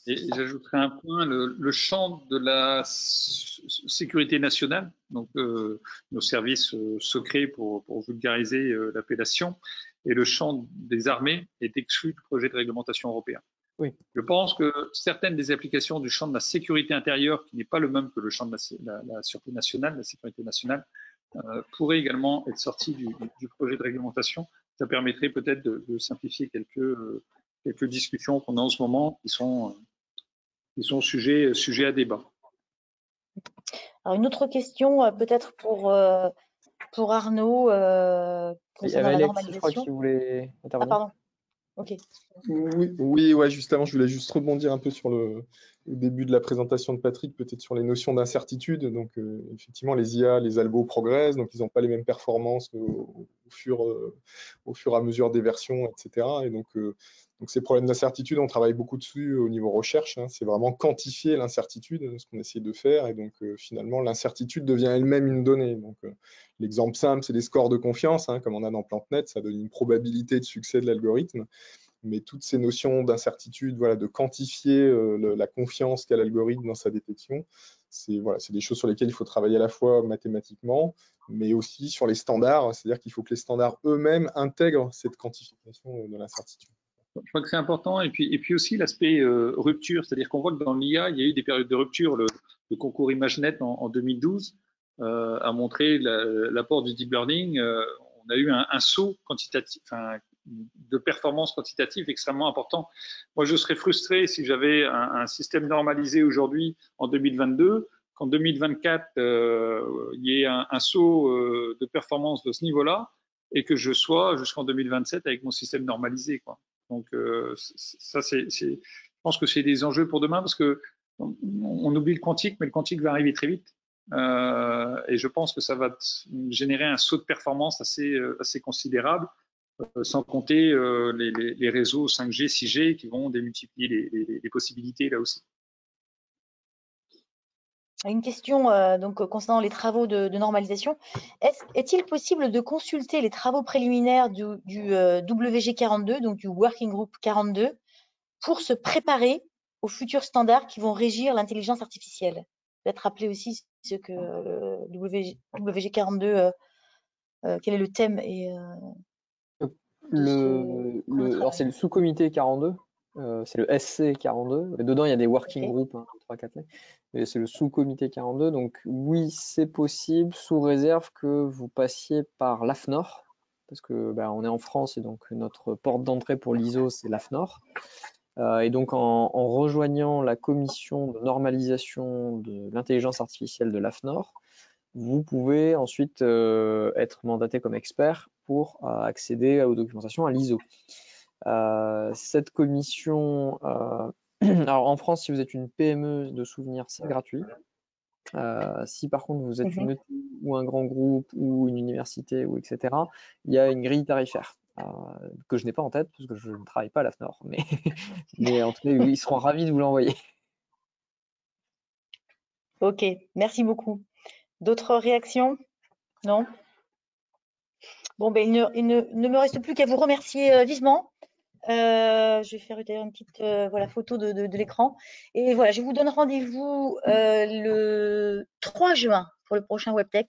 Et j'ajouterai un point, le champ de la sécurité nationale, donc nos services secrets pour vulgariser l'appellation, et le champ des armées est exclu du projet de réglementation européen. Oui. Je pense que certaines des applications du champ de la sécurité intérieure, qui n'est pas le même que le champ de la sûreté nationale, la sécurité nationale, pourraient également être sorties du projet de réglementation. Ça permettrait peut-être de simplifier quelques discussions qu'on a en ce moment qui sont sujets à débat. Alors, une autre question, peut-être pour Arnaud, concernant la normalisation. Je crois qu'il voulait intervenir. Ah, pardon. Ok. Oui, ouais, juste avant, je voulais juste rebondir un peu sur le début de la présentation de Patrick, peut-être sur les notions d'incertitude. Donc, effectivement, les IA, les algos progressent, donc ils n'ont pas les mêmes performances au fur et à mesure des versions, etc. Et donc ces problèmes d'incertitude, on travaille beaucoup dessus au niveau recherche. Hein. C'est vraiment quantifier l'incertitude, ce qu'on essaie de faire. Et donc, finalement, l'incertitude devient elle-même une donnée. Donc, l'exemple simple, c'est les scores de confiance, hein, comme on a dans PlantNet, ça donne une probabilité de succès de l'algorithme. Mais toutes ces notions d'incertitude, voilà, de quantifier la confiance qu'a l'algorithme dans sa détection, c'est des choses sur lesquelles il faut travailler à la fois mathématiquement, mais aussi sur les standards. C'est-à-dire qu'il faut que les standards eux-mêmes intègrent cette quantification de l'incertitude. Je crois que c'est important. Et puis aussi l'aspect rupture, c'est-à-dire qu'on voit que dans l'IA, il y a eu des périodes de rupture. Le concours ImageNet en 2012 a montré l'apport du deep learning. On a eu un saut quantitatif, de performance quantitative extrêmement important. Moi, je serais frustré si j'avais un système normalisé aujourd'hui en 2022, qu'en 2024, il y ait un saut de performance de ce niveau-là et que je sois jusqu'en 2027 avec mon système normalisé, quoi. Donc ça, je pense que c'est des enjeux pour demain parce que on oublie le quantique, mais le quantique va arriver très vite. Et je pense que ça va générer un saut de performance assez considérable, sans compter les réseaux 5G, 6G qui vont démultiplier les possibilités là aussi. Une question concernant les travaux de normalisation. Est-il possible de consulter les travaux préliminaires du WG42, donc du Working Group 42, pour se préparer aux futurs standards qui vont régir l'intelligence artificielle? Peut-être rappeler aussi ce que WG42, quel est le thème et alors c'est le sous-comité 42, c'est le SC 42. Et dedans, il y a des working groups, 3, 4, mais c'est le sous-comité 42. Donc oui, c'est possible sous réserve que vous passiez par l'AFNOR, parce que on est en France et donc notre porte d'entrée pour l'ISO, c'est l'AFNOR. Et donc en rejoignant la commission de normalisation de l'intelligence artificielle de l'AFNOR, vous pouvez ensuite être mandaté comme expert pour accéder aux documentations à l'ISO. Cette commission, alors en France, si vous êtes une PME de souvenirs, c'est gratuit. Si par contre vous êtes une ETI ou un grand groupe ou une université ou etc., il y a une grille tarifaire que je n'ai pas en tête parce que je ne travaille pas à l'AFNOR, mais en tout cas, ils seront ravis de vous l'envoyer. Ok, merci beaucoup. D'autres réactions? Non? Bon, il ne me reste plus qu'à vous remercier vivement. Je vais faire une petite photo de l'écran. Et voilà, je vous donne rendez-vous le 3 juin pour le prochain WebTech,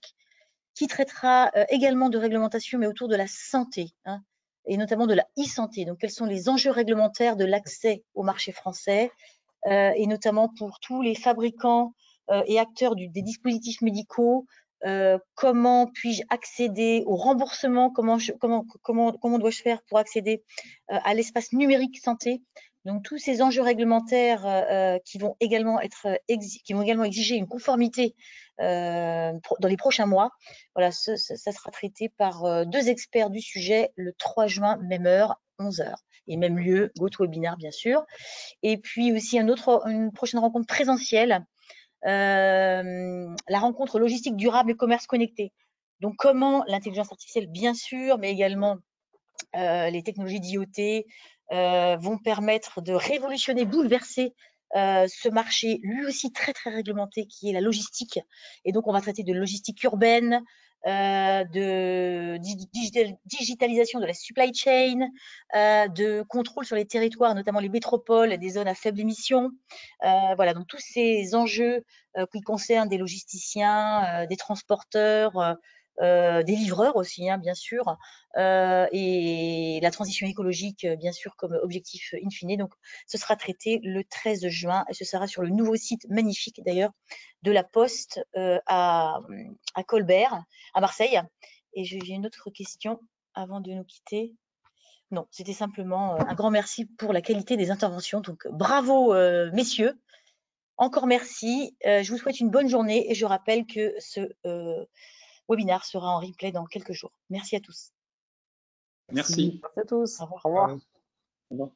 qui traitera également de réglementation, mais autour de la santé, hein, et notamment de la e-santé. Donc, quels sont les enjeux réglementaires de l'accès au marché français, et notamment pour tous les fabricants et acteurs des dispositifs médicaux. Comment puis-je accéder au remboursement, comment dois-je faire pour accéder à l'espace numérique santé. Donc tous ces enjeux réglementaires qui vont également exiger une conformité dans les prochains mois. Voilà, ça sera traité par 2 experts du sujet le 3 juin, même heure, 11h. Et même lieu, GoToWebinar bien sûr. Et puis aussi une prochaine rencontre présentielle, la rencontre logistique durable et commerce connecté. Donc comment l'intelligence artificielle bien sûr, mais également les technologies d'IoT vont permettre de révolutionner, bouleverser ce marché, lui aussi très très réglementé, qui est la logistique. Et donc on va traiter de logistique urbaine, de digitalisation de la supply chain, de contrôle sur les territoires, notamment les métropoles, des zones à faible émission. Voilà, donc tous ces enjeux qui concernent des logisticiens, des transporteurs, des livreurs aussi, hein, bien sûr, et la transition écologique, bien sûr, comme objectif in fine. Donc, ce sera traité le 13 juin et ce sera sur le nouveau site magnifique d'ailleurs de la Poste à Colbert, à Marseille. Et j'ai une autre question avant de nous quitter. Non, c'était simplement un grand merci pour la qualité des interventions. Donc, bravo, messieurs. Encore merci. Je vous souhaite une bonne journée et je rappelle que ce webinaire sera en replay dans quelques jours. Merci à tous. Merci. Merci à tous. Au revoir. Au revoir. Au revoir.